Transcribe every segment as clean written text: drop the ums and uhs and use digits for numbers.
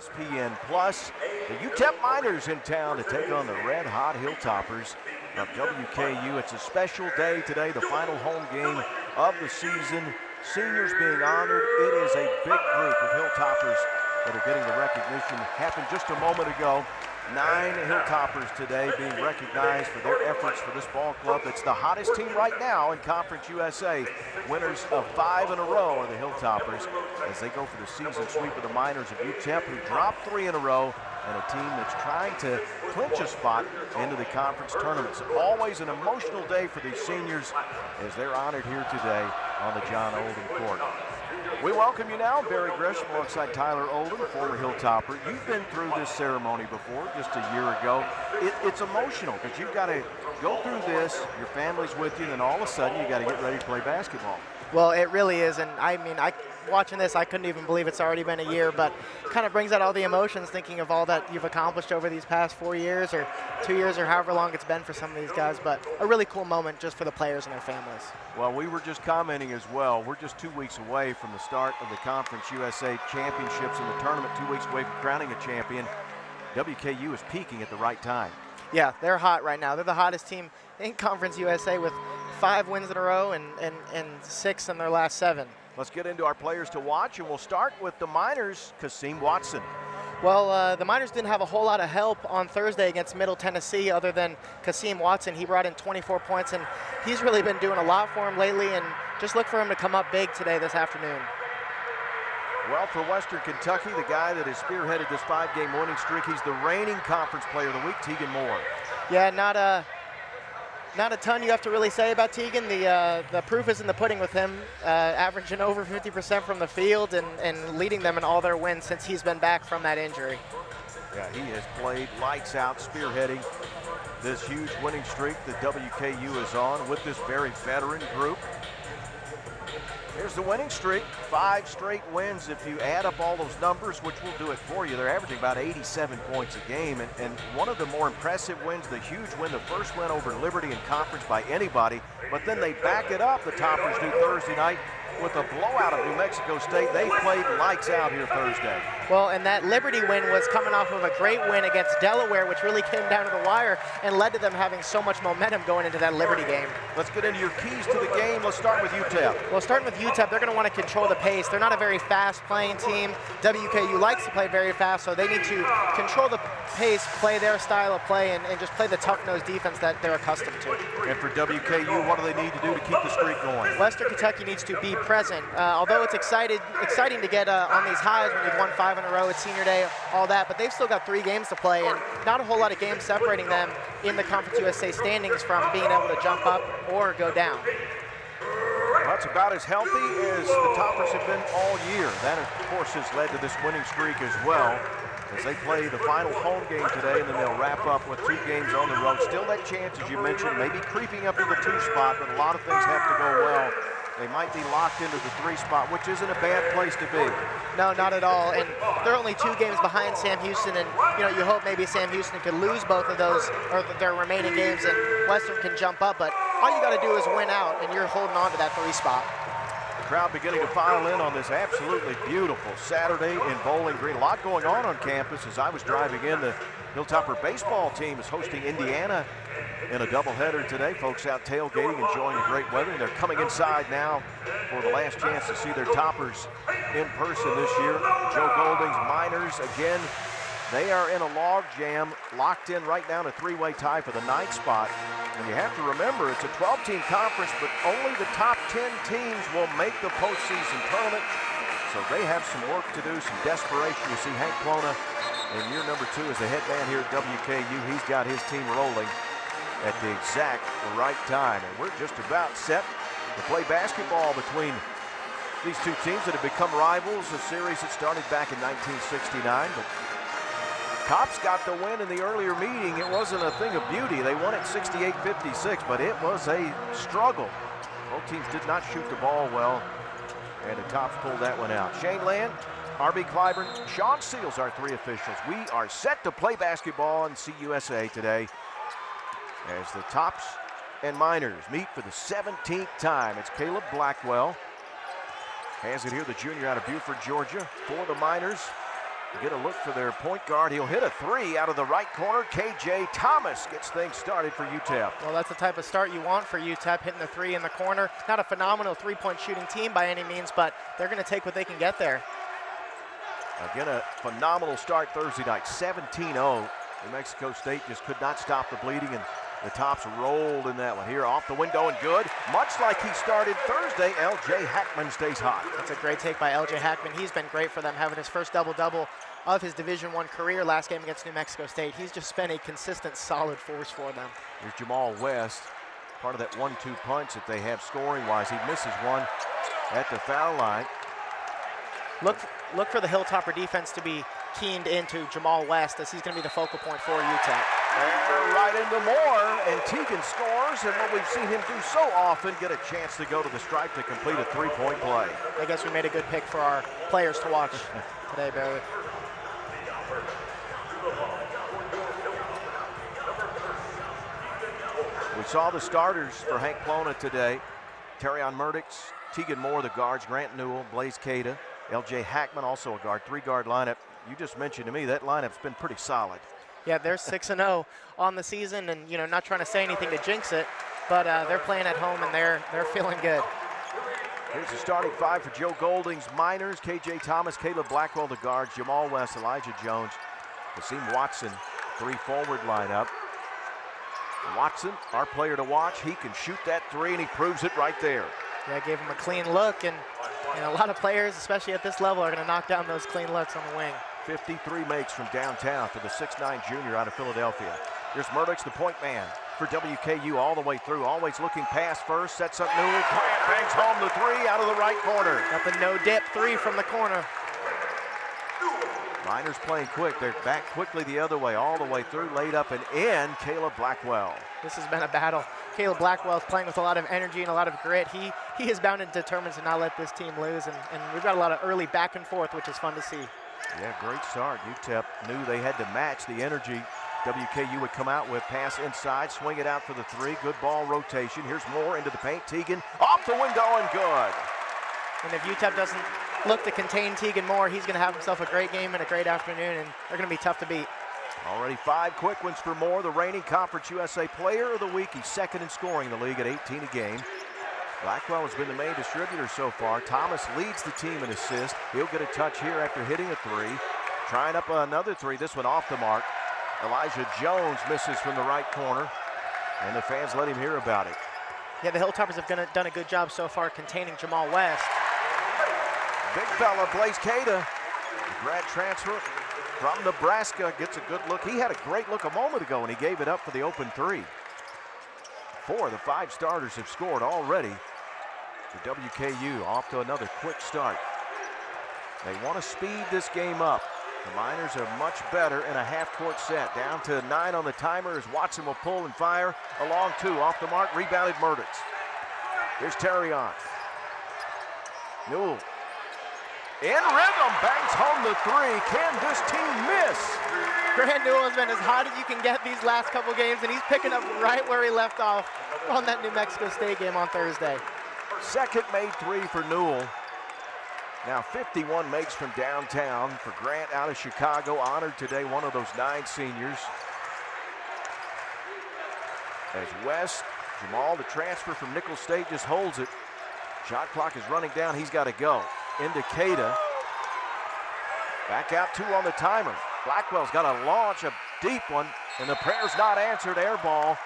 ESPN Plus. The UTEP Miners in town to take on the red-hot Hilltoppers of WKU. It's a special day today, the final home game of the season. Seniors being honored. It is a big group of Hilltoppers that are getting the recognition. Happened just a moment ago. 9 Hilltoppers today being recognized for their efforts for this ball club. It's the hottest team right now in Conference USA. Winners of 5 in a row are the Hilltoppers as they go for the season sweep of the Miners of UTEP, who dropped 3 in a row, and a team that's trying to clinch a spot into the conference tournaments. Always an emotional day for these seniors as they're honored here today on the John Oldham Court. We welcome you now, Barry Gresham alongside Tyler Oldham, former Hilltopper. You've been through this ceremony before, just a year ago. It's emotional because you've got to go through this, your family's with you, and then all of a sudden you got to get ready to play basketball. Well, it really is, and I mean, watching this, I couldn't even believe it's already been a year, but kind of brings out all the emotions thinking of all that you've accomplished over these past 4 years or 2 years or however long it's been for some of these guys, but a really cool moment just for the players and their families. Well, we were just commenting as well. We're just 2 weeks away from the start of the Conference USA Championships in the tournament, 2 weeks away from crowning a champion. WKU is peaking at the right time. Yeah, they're hot right now. They're the hottest team in Conference USA with 5 wins in a row and 6 in their last 7. Let's get into our players to watch, and we'll start with the Miners, Kasim Watson. Well, the Miners didn't have a whole lot of help on Thursday against Middle Tennessee other than Kasim Watson. He brought in 24 points, and he's really been doing a lot for him lately, and just look for him to come up big today this afternoon. Well, for Western Kentucky, the guy that has spearheaded this 5-game winning streak, he's the reigning conference player of the week, Tegan Moore. Yeah, not a ton you have to really say about Tegan. The proof is in the pudding with him, averaging over 50% from the field and leading them in all their wins since he's been back from that injury. Yeah, he has played lights out, spearheading this huge winning streak that WKU is on with this very veteran group. Here's the winning streak, 5 straight wins. If you add up all those numbers, which will do it for you, they're averaging about 87 points a game. And one of the more impressive wins, the huge win, the first win over Liberty in conference by anybody, but then they back it up, the Toppers do Thursday night, with a blowout of New Mexico State. They played lights out here Thursday. Well, and that Liberty win was coming off of a great win against Delaware, which really came down to the wire and led to them having so much momentum going into that Liberty game. Let's get into your keys to the game. Let's start with UTEP. Well, starting with UTEP, they're going to want to control the pace. They're not a very fast-playing team. WKU likes to play very fast, so they need to control the pace, play their style of play, and just play the tough-nosed defense that they're accustomed to. And for WKU, what do they need to do to keep the streak going? Western Kentucky needs to be present. Although it's exciting to get on these highs when you've won 5 in a row, it's senior day, all that, but they've still got 3 games to play and not a whole lot of games separating them in the Conference USA standings from being able to jump up or go down. Well, that's about as healthy as the Toppers have been all year. That, of course, has led to this winning streak as well, as they play the final home game today, and then they'll wrap up with 2 games on the road. Still that chance, as you mentioned, maybe creeping up to the 2 spot, but a lot of things have to go well. They might be locked into the 3 spot, which isn't a bad place to be. No, not at all. And they're only 2 games behind Sam Houston, and you hope maybe Sam Houston could lose both of those or their remaining games, and Western can jump up. But all you got to do is win out, and you're holding on to that 3 spot. The crowd beginning to file in on this absolutely beautiful Saturday in Bowling Green. A lot going on campus. As I was driving in, the Hilltopper baseball team is hosting Indiana in a doubleheader today. Folks out tailgating, enjoying the great weather. They're coming inside now for the last chance to see their Toppers in person this year. Joe Golding's Miners, again, they are in a log jam, locked in right now in a 3-way tie for the 9th spot. And you have to remember, it's a 12-team conference, but only the top 10 teams will make the postseason tournament. So they have some work to do, some desperation. You see Hank Plona in year number 2 as the head man here at WKU. He's got his team rolling at the exact right time. And we're just about set to play basketball between these 2 teams that have become rivals, a series that started back in 1969. But Cops got the win in the earlier meeting. It wasn't a thing of beauty. They won it 68-56, but it was a struggle. Both teams did not shoot the ball well, and the Tops pulled that one out. Shane Land, R.B. Clyburn, Sean Seals, our 3 officials. We are set to play basketball in CUSA today as the Tops and Miners meet for the 17th time. It's Caleb Blackwell. Has it here, the junior out of Buford, Georgia, for the Miners. Get a look for their point guard. He'll hit a three out of the right corner. KJ Thomas gets things started for UTEP. Well, that's the type of start you want for UTEP, hitting the three in the corner. Not a phenomenal three-point shooting team by any means, but they're going to take what they can get there. Again, a phenomenal start Thursday night, 17-0. New Mexico State just could not stop the bleeding, and the Tops rolled in that one. Here off the window and good. Much like he started Thursday, L.J. Hackman stays hot. That's a great take by L.J. Hackman. He's been great for them, having his first double-double of his Division I career last game against New Mexico State. He's just been a consistent, solid force for them. Here's Jamal West, part of that 1-2 punch that they have scoring-wise. He misses one at the foul line. Look for the Hilltopper defense to be keened into Jamal West, as he's going to be the focal point for UTEP. And right into Moore, and Teagan scores, and what we've seen him do so often, get a chance to go to the stripe to complete a three-point play. I guess we made a good pick for our players to watch today, Barry. We saw the starters for Hank Plona today. Terrion Murdix, Teagan Moore, the guards, Grant Newell, Blaze Cada, L.J. Hackman, also a guard, three-guard lineup. You just mentioned to me that lineup's been pretty solid. Yeah, they're 6-0 on the season, and not trying to say anything to jinx it, but they're playing at home and they're feeling good. Here's the starting five for Joe Golding's Miners: KJ Thomas, Caleb Blackwell, the guards, Jamal West, Elijah Jones, Kasim Watson, three forward lineup. Watson, our player to watch. He can shoot that three, and he proves it right there. Yeah, gave him a clean look, and a lot of players, especially at this level, are going to knock down those clean looks on the wing. 53 makes from downtown for the 6'9" junior out of Philadelphia. Here's Murdix, the point man for WKU all the way through, always looking pass first, sets up Newell. Grant bangs home the three out of the right corner. Got the no-dip three from the corner. Miners playing quick. They're back quickly the other way, all the way through, laid up and in. Caleb Blackwell. This has been a battle. Caleb Blackwell is playing with a lot of energy and a lot of grit. He is bound and determined to not let this team lose, and we've got a lot of early back and forth, which is fun to see. Yeah, great start. UTEP knew they had to match the energy WKU would come out with. Pass inside, swing it out for the three. Good ball rotation. Here's Moore into the paint. Teagan off the window and good. And if UTEP doesn't look to contain Teagan Moore, he's going to have himself a great game and a great afternoon, and they're going to be tough to beat. Already 5 quick ones for Moore, the reigning Conference USA Player of the Week. He's second in scoring in the league at 18 a game. Blackwell has been the main distributor so far. Thomas leads the team in assists. He'll get a touch here after hitting a three. Trying up another three, this one off the mark. Elijah Jones misses from the right corner, and the fans let him hear about it. Yeah, the Hilltoppers have done a good job so far containing Jamal West. Big fella, Blaze Cada, the grad transfer from Nebraska, gets a good look. He had a great look a moment ago, and he gave it up for the open three. 4 of the 5 starters have scored already for WKU. Off to another quick start. They want to speed this game up. The Miners are much better in a half-court set. Down to 9 on the timer as Watson will pull and fire. A long 2 off the mark, rebounded Murdix. Here's Terrion. Newell. In rhythm, bangs home the three. Can this team miss? Grant Newell has been as hot as you can get these last couple games, and he's picking up right where he left off on that New Mexico State game on Thursday. Second made three for Newell. Now 51 makes from downtown for Grant out of Chicago. Honored today, one of those 9 seniors. As West, Jamal, the transfer from Nicholls State, just holds it. Shot clock is running down, he's got to go. Into Cada. Back out 2 on the timer. Blackwell's got to launch a deep one, and the prayer's not answered. Air ball,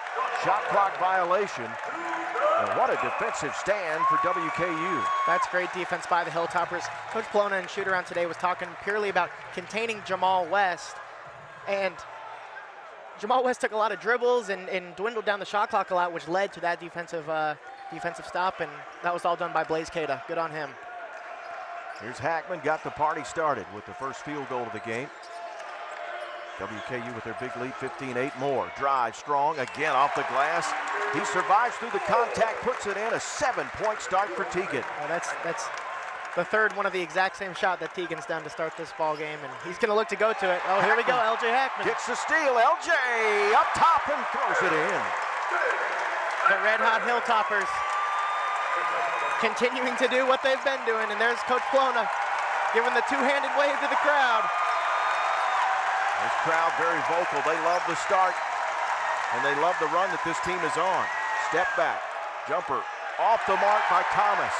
shot clock violation. And what a defensive stand for WKU. That's great defense by the Hilltoppers. Coach Plona in shoot-around today was talking purely about containing Jamal West, and Jamal West took a lot of dribbles and dwindled down the shot clock a lot, which led to that defensive stop, and that was all done by Blaze Cada. Good on him. Here's Hackman, got the party started with the first field goal of the game. WKU with their big lead, 15-8 more. Drive strong, again off the glass. He survives through the contact, puts it in. A 7-point start for Teagan. That's the third one of the exact same shot that Teagan's done to start this ball game, and he's going to look to go to it. Oh, here we go, L.J. Hackman. Gets the steal, L.J. up top and throws it in. The red-hot Hilltoppers continuing to do what they've been doing, and there's Coach Plona giving the two-handed wave to the crowd. This crowd very vocal. They love the start, and they love the run that this team is on. Step back, jumper, off the mark by Thomas.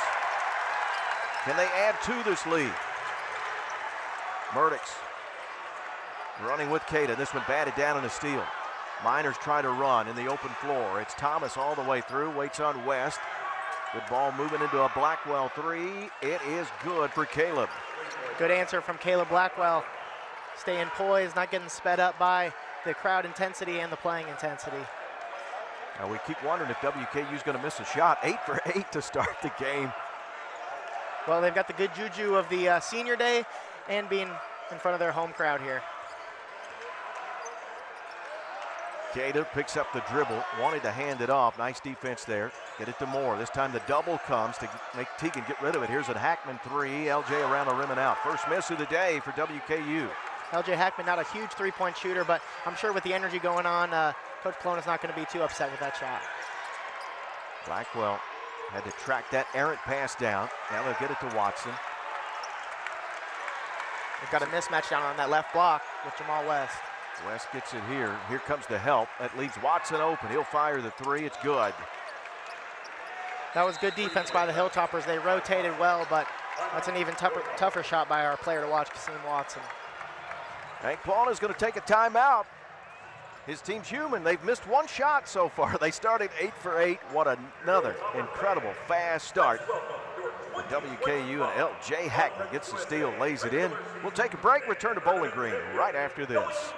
Can they add to this lead? Murdoch's running with Cada. This one batted down on a steal. Miners try to run in the open floor. It's Thomas all the way through, waits on West. Good ball moving into a Blackwell three. It is good for Caleb. Good answer from Caleb Blackwell. Staying poised, not getting sped up by the crowd intensity and the playing intensity. Now we keep wondering if WKU is going to miss a shot. 8 for 8 to start the game. Well, they've got the good juju of the senior day and being in front of their home crowd here. Cada picks up the dribble, wanted to hand it off. Nice defense there. Get it to Moore. This time the double comes to make Teagan get rid of it. Here's a Hackman three. LJ around the rim and out. First miss of the day for WKU. LJ Hackman, not a huge three-point shooter, but I'm sure with the energy going on, Coach Polona's not going to be too upset with that shot. Blackwell had to track that errant pass down. Now they'll get it to Watson. They've got a mismatch down on that left block with Jamal West. West gets it here. Here comes the help. That leaves Watson open. He'll fire the three. It's good. That was good defense by the Hilltoppers. They rotated well, but that's an even tougher shot by our player to watch, Kasim Watson. Hank Plana's going to take a timeout. His team's human. They've missed one shot so far. They started 8 for 8. What another incredible fast start for WKU, and LJ Hackman gets the steal, lays it in. We'll take a break, return to Bowling Green right after this.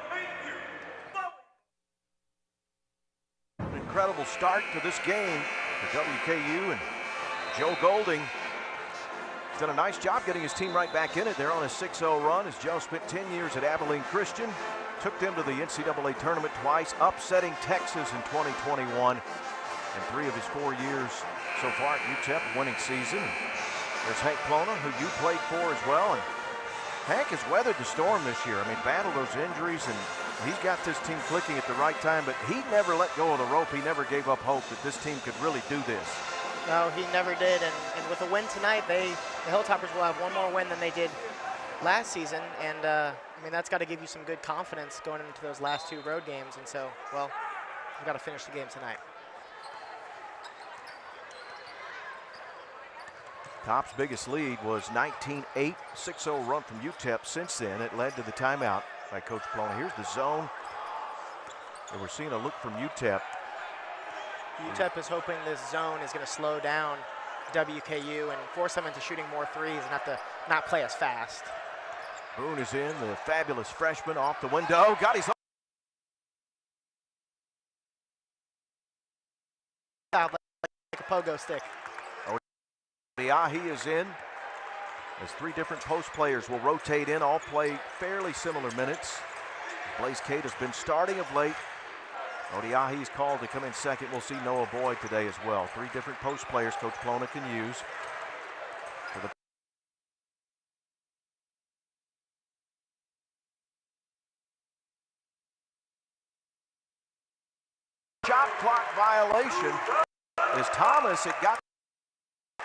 An incredible start to this game for WKU, and Joe Golding has done a nice job getting his team right back in it. They're on a 6-0 run as Joe spent 10 years at Abilene Christian. Took them to the NCAA tournament twice, upsetting Texas in 2021. And 3 of his 4 years so far at UTEP, winning season. There's Hank Plana, who you played for as well. And Hank has weathered the storm this year. I mean, battled those injuries, and he's got this team clicking at the right time, but he never let go of the rope. He never gave up hope that this team could really do this. No, he never did, and with a win tonight, the Hilltoppers will have one more win than they did last season, and I mean, that's got to give you some good confidence going into those last 2 road games, and so, well, we've got to finish the game tonight. Top's biggest lead was 19-8, 6-0 run from UTEP. Since then, it led to the timeout by Coach Plana. Here's the zone. And we're seeing a look from UTEP. UTEP is hoping this zone is going to slow down WKU and force them into shooting more threes and have to not play as fast. Boone is in, the fabulous freshman off the window. Got his like a pogo stick. Odiahi is in, as 3 different post players will rotate in, all play fairly similar minutes. Blaze Cade has been starting of late. Odiahi is called to come in second. We'll see Noah Boyd today as well. 3 different post players Coach Plana can use. For the shot clock violation is Thomas. It got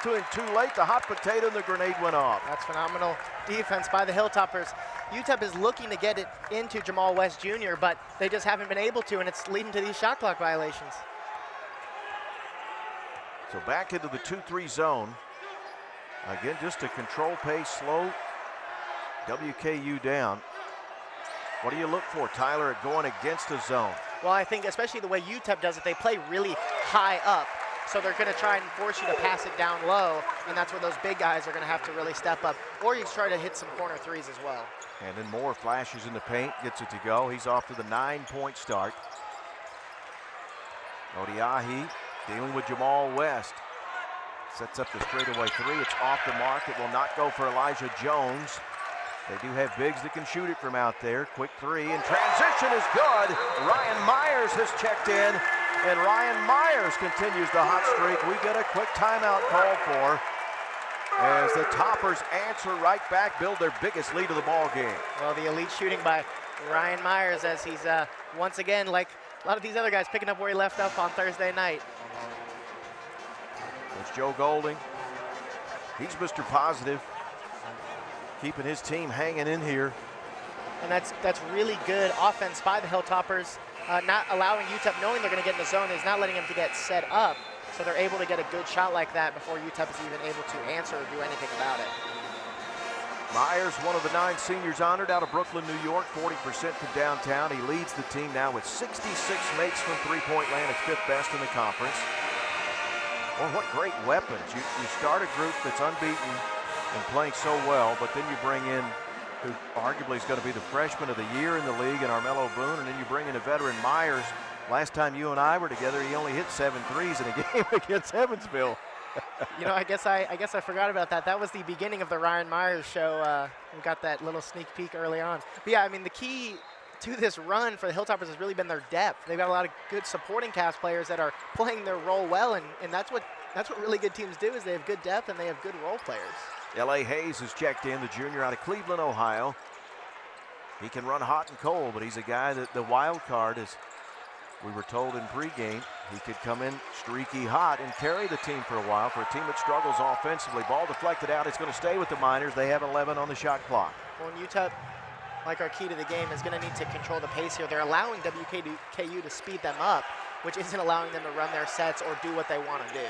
to him too late. The hot potato and the grenade went off. That's phenomenal defense by the Hilltoppers. UTEP is looking to get it into Jamal West Jr., but they just haven't been able to, and it's leading to these shot clock violations. So back into the 2-3 zone. Again, just to control pace, slow WKU down. What do you look for, Tyler, at going against a zone? Well, I think especially the way UTEP does it, they play really high up. So they're going to try and force you to pass it down low, and that's where those big guys are going to have to really step up. Or you try to hit some corner threes as well. And then Moore flashes in the paint, gets it to go. He's off to the 9-point start. Odiahi dealing with Jamal West. Sets up the straightaway three. It's off the mark. It will not go for Elijah Jones. They do have bigs that can shoot it from out there. Quick three, and transition is good. Ryan Myers has checked in, and Ryan Myers continues the hot streak. We get a quick timeout called for as the Toppers answer right back, build their biggest lead of the ball game. Well, the elite shooting by Ryan Myers as he's once again, like a lot of these other guys, picking up where he left off on Thursday night. It's Joe Golding. He's Mr. Positive, keeping his team hanging in here. and that's really good offense by the Hilltoppers, not allowing UTEP, knowing they're going to get in the zone, is not letting them to get set up, so they're able to get a good shot like that before UTEP is even able to answer or do anything about it. Myers, one of the 9 seniors honored out of Brooklyn, New York, 40% from downtown. He leads the team now with 66 makes from three-point land. It's 5th best in the conference. Well, what great weapons. You start a group that's unbeaten and playing so well, but then you bring in who arguably is going to be the freshman of the year in the league in Armello Boone, and then you bring in a veteran Myers. Last time you and I were together, he only hit 7 threes in a game against Evansville. You know, I guess I forgot about that. That was the beginning of the Ryan Myers show. We got that little sneak peek early on. But yeah, I mean, the key to this run for the Hilltoppers has really been their depth. They've got a lot of good supporting cast players that are playing their role well, and that's what really good teams do, is they have good depth and they have good role players. L.A. Hayes has checked in, the junior out of Cleveland, Ohio. He can run hot and cold, but he's a guy that the wild card is. We were told in pregame he could come in streaky hot and carry the team for a while. For a team that struggles offensively, ball deflected out. It's going to stay with the Miners. They have 11 on the shot clock. Well, and UTEP, like our key to the game, is going to need to control the pace here. They're allowing WKU to speed them up, which isn't allowing them to run their sets or do what they want to do.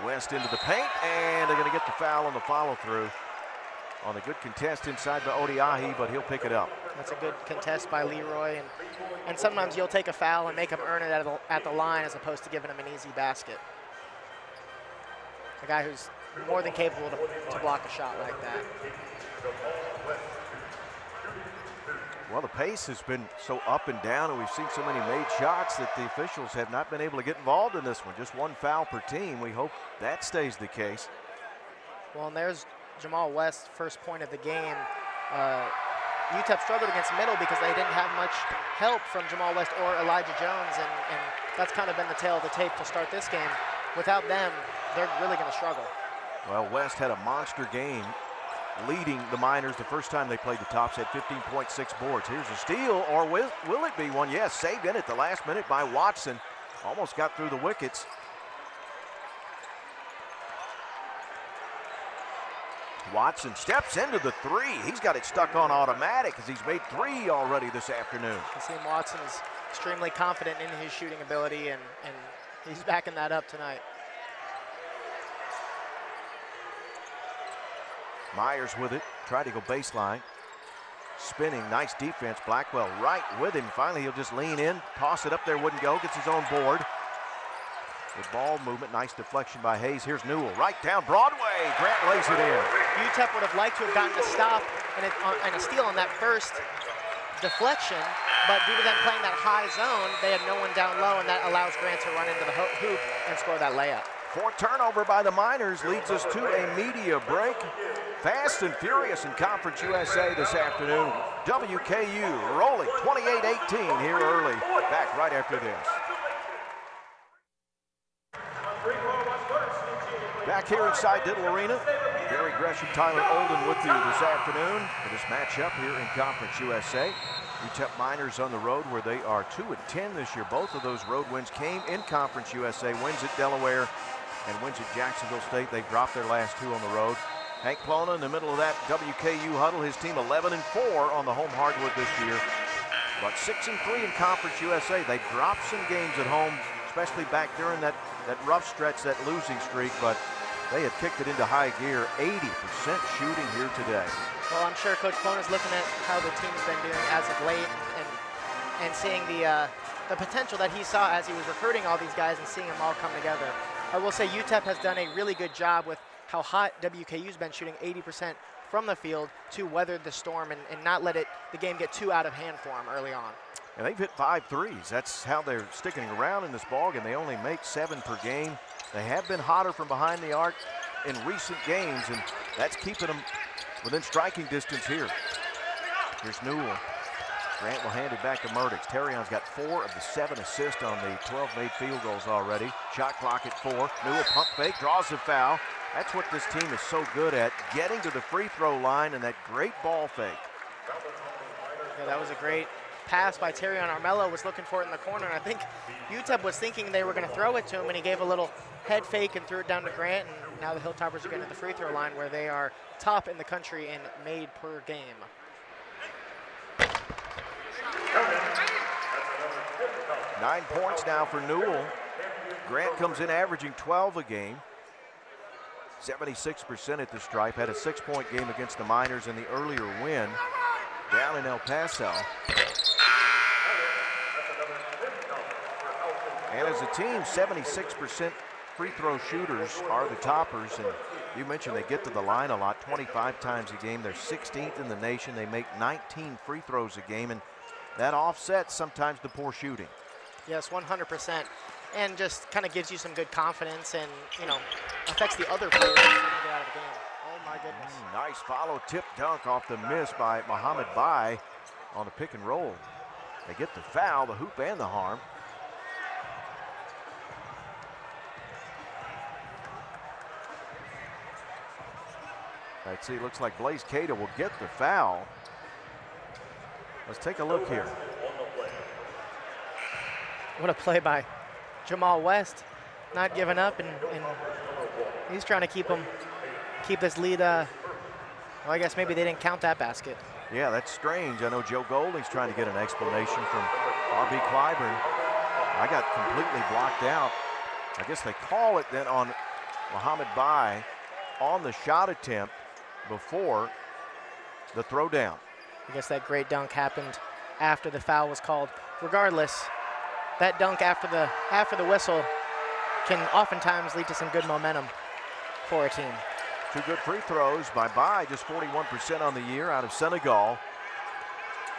West into the paint, and they're going to get the foul on the follow-through. On a good contest inside by Odiahi, but he'll pick it up. That's a good contest by Leroy, and sometimes you'll take a foul and make him earn it at the line as opposed to giving him an easy basket. A guy who's more than capable to block a shot like that. Well, the pace has been so up and down, and we've seen so many made shots that the officials have not been able to get involved in this one. Just 1 foul per team. We hope that stays the case. Well, and there's Jamal West's first point of the game. UTEP struggled against middle because they didn't have much help from Jamal West or Elijah Jones, and that's kind of been the tail of the tape to start this game. Without them, they're really going to struggle. Well, West had a monster game leading the Miners the first time they played the Tops, had 15.6 boards. Here's a steal, or will it be one? Yes, saved in at the last minute by Watson. Almost got through the wickets. Watson steps into the 3. He's got it stuck on automatic because he's made 3 already this afternoon. Kasim Watson's extremely confident in his shooting ability, and he's backing that up tonight. Myers with it, tried to go baseline. Spinning, nice defense. Blackwell right with him. Finally, he'll just lean in, toss it up there, wouldn't go, gets his own board. The ball movement, nice deflection by Hayes. Here's Newell, right down Broadway. Grant lays it in. UTEP would have liked to have gotten a stop and a steal on that first deflection, but due to them playing that high zone, they had no one down low, and that allows Grant to run into the hoop and score that layup. 4 turnover by the Miners leads us to a media break. Fast and furious in Conference USA this afternoon. WKU rolling 28-18 here early. Back right after this. Back here inside Diddle Arena, Gary Gresham, Tyler Olden with you this afternoon for this matchup here in Conference USA. UTEP Miners on the road where they are 2-10 this year. Both of those road wins came in Conference USA. Wins at Delaware and wins at Jacksonville State. They dropped their last 2 on the road. Hank Plona in the middle of that WKU huddle. His team 11-4 on the home hardwood this year. But 6-3 in Conference USA. They dropped some games at home, especially back during that rough stretch, that losing streak, but they have kicked it into high gear. 80% shooting here today. Well, I'm sure Coach Plona's looking at how the team's been doing as of late and seeing the potential that he saw as he was recruiting all these guys and seeing them all come together. I will say UTEP has done a really good job with how hot WKU's been, shooting 80% from the field to weather the storm and not let the game get too out of hand for them early on. And they've hit 5 threes. That's how they're sticking around in this ballgame. They only make 7 per game. They have been hotter from behind the arc in recent games, and that's keeping them within striking distance here. Here's Newell. Grant will hand it back to Murdix. Terrion's got 4 of the 7 assists on the 12 made field goals already. Shot clock at 4. Newell pump fake, draws the foul. That's what this team is so good at, getting to the free throw line and that great ball fake. Yeah, that was a great pass by Terry on Armello, was looking for it in the corner, and I think UTEP was thinking they were going to throw it to him, and he gave a little head fake and threw it down to Grant, and now the Hilltoppers are getting to the free throw line where they are top in the country in made per game. Nine points now for Newell. Grant comes in averaging 12 a game. 76% at the stripe. Had a 6-point game against the Miners in the earlier win down in El Paso. And as a team, 76% free throw shooters are the toppers. And you mentioned they get to the line a lot, 25 times a game. They're 16th in the nation. They make 19 free throws a game, and that offsets sometimes the poor shooting. Yes, 100%. And just kind of gives you some good confidence and, you know, affects the other players to get out of the game. Oh, my goodness. Nice follow tip dunk off the miss by Muhammad Bai on the pick and roll. They get the foul, the hoop, and the harm. Let's see, looks like Blaze Cato will get the foul. Let's take a look here. What a play by Jamal West, not giving up, and he's trying to keep this lead. Well, I guess maybe they didn't count that basket. Yeah, that's strange. I know Joe Golding's trying to get an explanation from R.B. Clyburn. I got completely blocked out. I guess they call it then on Muhammad Bai on the shot attempt before the throwdown. I guess that great dunk happened after the foul was called. Regardless, that dunk after the whistle can oftentimes lead to some good momentum for a team. Two good free throws by Bai, just 41% on the year out of Senegal.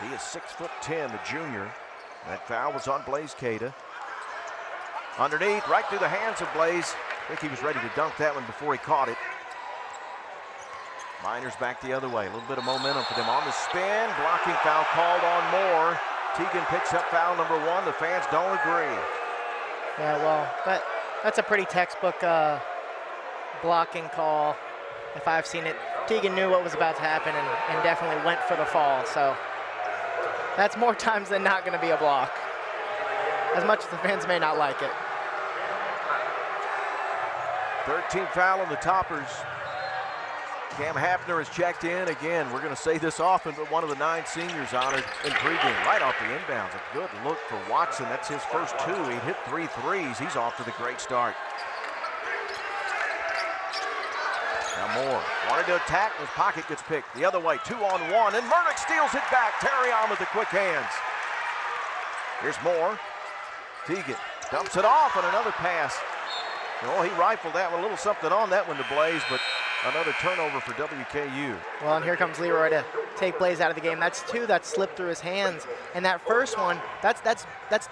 He is 6'10", the junior. That foul was on Blaze Cato. Underneath, right through the hands of Blaze. I think he was ready to dunk that one before he caught it. Miners back the other way. A little bit of momentum for them on the spin. Blocking foul called on Moore. Teagan picks up foul number 1. The fans don't agree. Yeah, well, that's a pretty textbook blocking call, if I've seen it. Teagan knew what was about to happen and definitely went for the fall. So that's more times than not going to be a block, as much as the fans may not like it. 13th foul on the Toppers. Cam Hafner has checked in again. We're going to say this often, but one of the 9 seniors honored in pregame right off the inbounds. A good look for Watson. That's his first 2. He hit 3 threes. He's off to the great start. Now Moore wanted to attack. His pocket gets picked the other way. 2-on-1, and Murdoch steals it back. Terry on with the quick hands. Here's Moore. Teagan dumps it off, and another pass. Oh, he rifled that one. A little something on that one to Blaze, but another turnover for WKU. Well, and here comes Leroy to take Blaze out of the game. That's 2 that slipped through his hands. And that first one, that's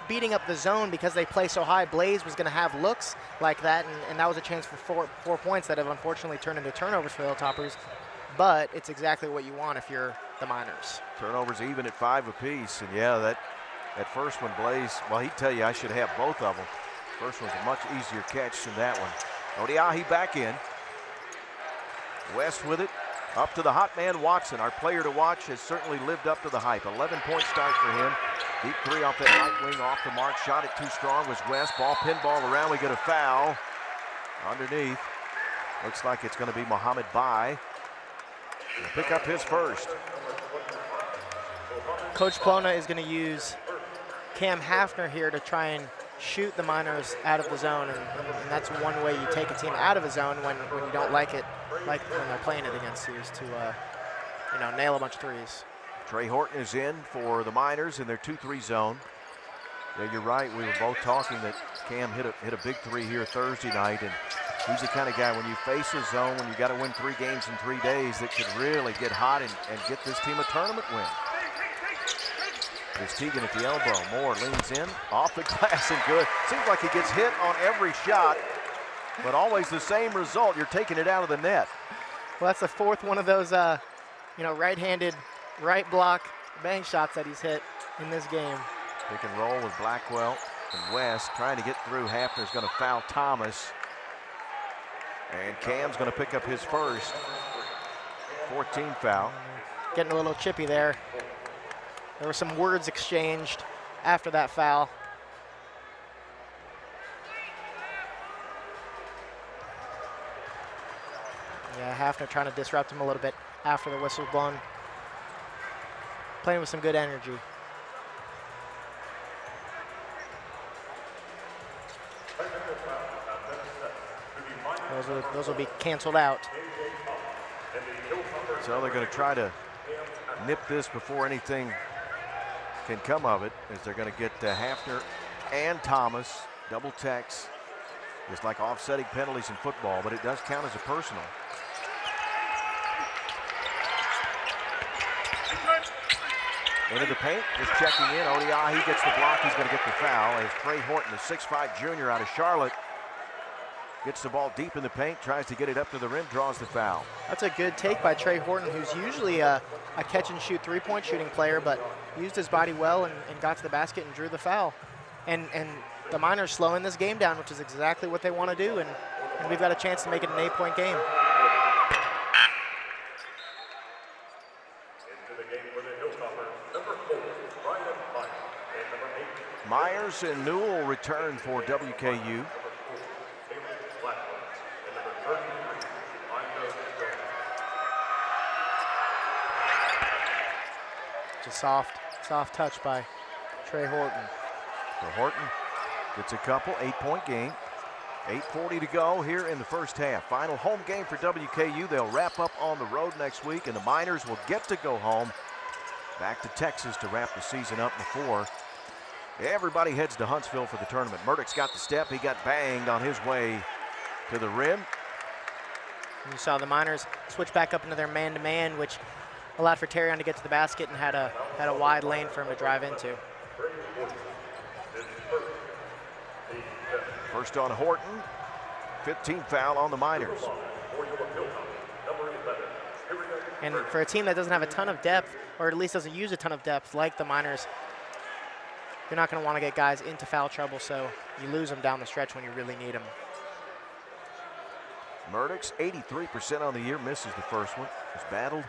beating up the zone because they play so high. Blaze was going to have looks like that, and that was a chance for four points that have unfortunately turned into turnovers for the Hilltoppers. But it's exactly what you want if you're the Miners. Turnovers even at 5 apiece. And yeah, that first one, Blaze, well, he'd tell you I should have both of them. First one's a much easier catch than that one. Odiahi back in. West with it, up to the hot man Watson. Our player to watch has certainly lived up to the hype. 11-point start for him. Deep 3 off that right wing, off the mark. Shot it too strong was West. Ball pinball around. We get a foul underneath. Looks like it's going to be Muhammad Bai. He'll pick up his first. Coach Plona is going to use Cam Hafner here to try and shoot the Miners out of the zone, and that's one way you take a team out of a zone when you don't like it, like when they're playing it against you, is to nail a bunch of threes. Trey Horton is in for the Miners in their 2-3 zone. Yeah, you're right. We were both talking that Cam hit a big 3 here Thursday night, and he's the kind of guy when you face a zone, when you got to win 3 games in 3 days, that could really get hot and get this team a tournament win. There's Teagan at the elbow. Moore leans in, off the glass and good. Seems like he gets hit on every shot, but always the same result. You're taking it out of the net. Well, that's the 4th one of those, right-handed, right block bank shots that he's hit in this game. Pick and roll with Blackwell and West trying to get through. Hafner's going to foul Thomas. And Cam's going to pick up his first. 14 foul. Getting a little chippy there. There were some words exchanged after that foul. Yeah, Hafner trying to disrupt him a little bit after the whistle's blown. Playing with some good energy. Those will be canceled out. So they're going to try to nip this before anything can come of it, as they're going to get Hafner and Thomas double techs. It's like offsetting penalties in football, but it does count as a personal. Into the paint, just checking in. ODI, he gets the block, he's going to get the foul. As Trey Horton, the 6'5 junior out of Charlotte, gets the ball deep in the paint, tries to get it up to the rim, draws the foul. That's a good take by Trey Horton, who's usually a catch-and-shoot three-point shooting player, but used his body well and got to the basket and drew the foul. And the Miners slowing this game down, which is exactly what they want to do, and we've got a chance to make it an 8-point game. Myers and Newell return for WKU. Just soft touch by Trey Horton. So Horton gets a couple, 8-point game. 8:40 to go here in the first half. Final home game for WKU. They'll wrap up on the road next week, and the Miners will get to go home back to Texas to wrap the season up before everybody heads to Huntsville for the tournament. Murdoch's got the step. He got banged on his way to the rim. You saw the Miners switch back up into their man-to-man, which allowed for Terrion to get to the basket and had a wide lane for him to drive into. First on Horton, 15th foul on the Miners. And for a team that doesn't have a ton of depth, or at least doesn't use a ton of depth like the Miners, you're not going to want to get guys into foul trouble, so you lose them down the stretch when you really need them. Murdoch's 83% on the year, misses the first one. Has battled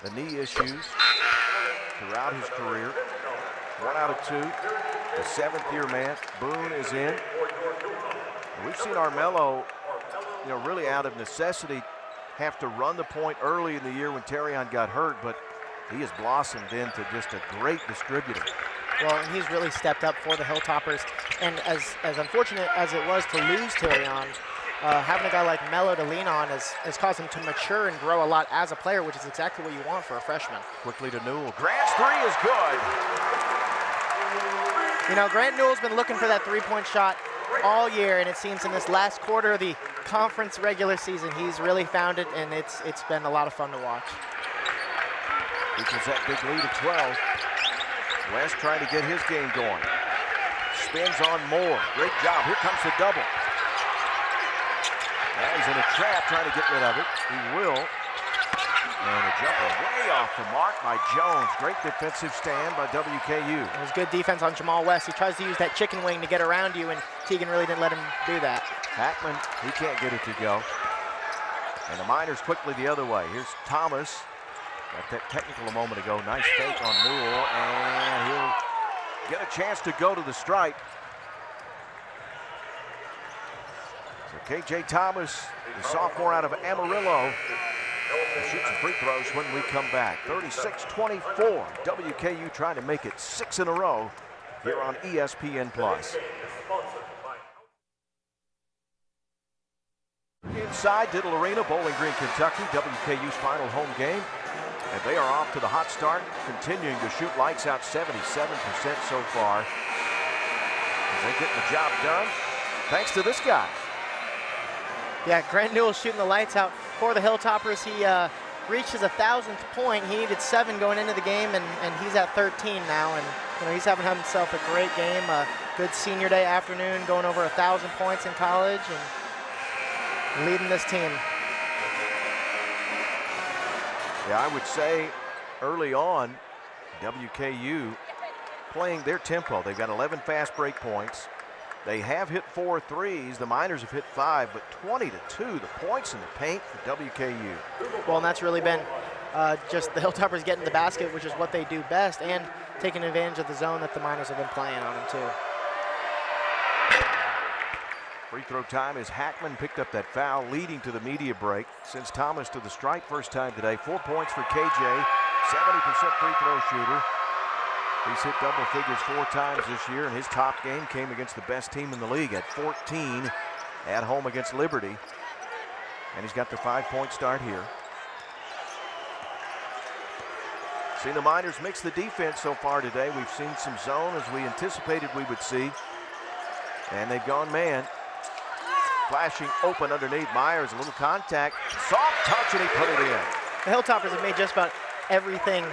the knee issues throughout his career. 1 out of 2. The 7th-year man, Boone, is in. And we've seen Armello, really out of necessity, have to run the point early in the year when Terrion got hurt, but he has blossomed into just a great distributor. Well, and he's really stepped up for the Hilltoppers. And as unfortunate as it was to lose Terrion, having a guy like Mello to lean on has caused him to mature and grow a lot as a player, which is exactly what you want for a freshman. Quickly to Newell. Grant's three is good. Grant Newell's been looking for that three-point shot all year, and it seems in this last quarter of the conference regular season, he's really found it, and it's been a lot of fun to watch. Equals that big lead of 12. West trying to get his game going. Spins on Moore. Great job. Here comes the double. Now he's in a trap trying to get rid of it. He will. And a jumper way off the mark by Jones. Great defensive stand by WKU. It was good defense on Jamal West. He tries to use that chicken wing to get around you, and Teagan really didn't let him do that. Hackman, he can't get it to go. And the Miners quickly the other way. Here's Thomas. Got that technical a moment ago. Nice fake on Newell, and he'll get a chance to go to the stripe. So KJ Thomas, the sophomore out of Amarillo, will shoot some free throws when we come back. 36-24. WKU trying to make it 6 in a row here on ESPN+. Inside Diddle Arena, Bowling Green, Kentucky, WKU's final home game. And they are off to the hot start, continuing to shoot lights out, 77% so far. As they get the job done, thanks to this guy. Yeah, Grant Newell shooting the lights out for the Hilltoppers. He reached his 1,000th point. He needed 7 going into the game, and he's at 13 now. And he's having himself a great game, a good senior day afternoon, going over 1,000 points in college and leading this team. Yeah, I would say early on, WKU playing their tempo. They've got 11 fast break points. They have hit 4 threes. The Miners have hit 5, but 20-2, the points in the paint for WKU. Well, and that's really been just the Hilltoppers getting the basket, which is what they do best, and taking advantage of the zone that the Miners have been playing on them too. Free throw time as Hackman picked up that foul, leading to the media break. Sends Thomas to the stripe first time today. 4 points for KJ, 70% free throw shooter. He's hit double figures 4 times this year, and his top game came against the best team in the league at 14 at home against Liberty. And he's got the 5-point start here. Seen the Miners mix the defense so far today. We've seen some zone as we anticipated we would see. And they've gone man. Flashing open underneath. Myers, a little contact. Soft touch, and he put it in. The Hilltoppers have made just about everything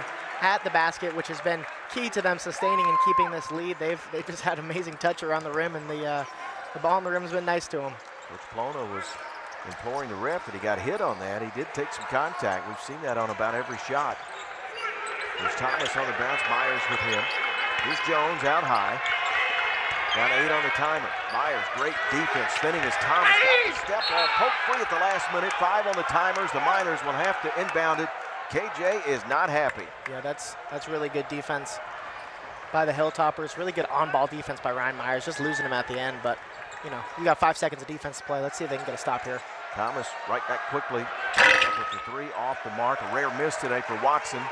at the basket, which has been key to them sustaining and keeping this lead. They've just had amazing touch around the rim, and the ball on the rim has been nice to them. Coach Plona was imploring the ref that he got hit on that. He did take some contact. We've seen that on about every shot. There's Thomas on the bounce. Myers with him. Here's Jones out high. Down 8 on the timer. Myers, great defense, spinning as Thomas got the step ball, poked free at the last minute. 5 on the timers. The Miners will have to inbound it. KJ is not happy. Yeah, that's really good defense by the Hilltoppers. Really good on-ball defense by Ryan Myers, just losing him at the end. But, you know, you got 5 seconds of defense to play. Let's see if they can get a stop here. Thomas right back quickly. For 3 off the mark. A rare miss today for Watson.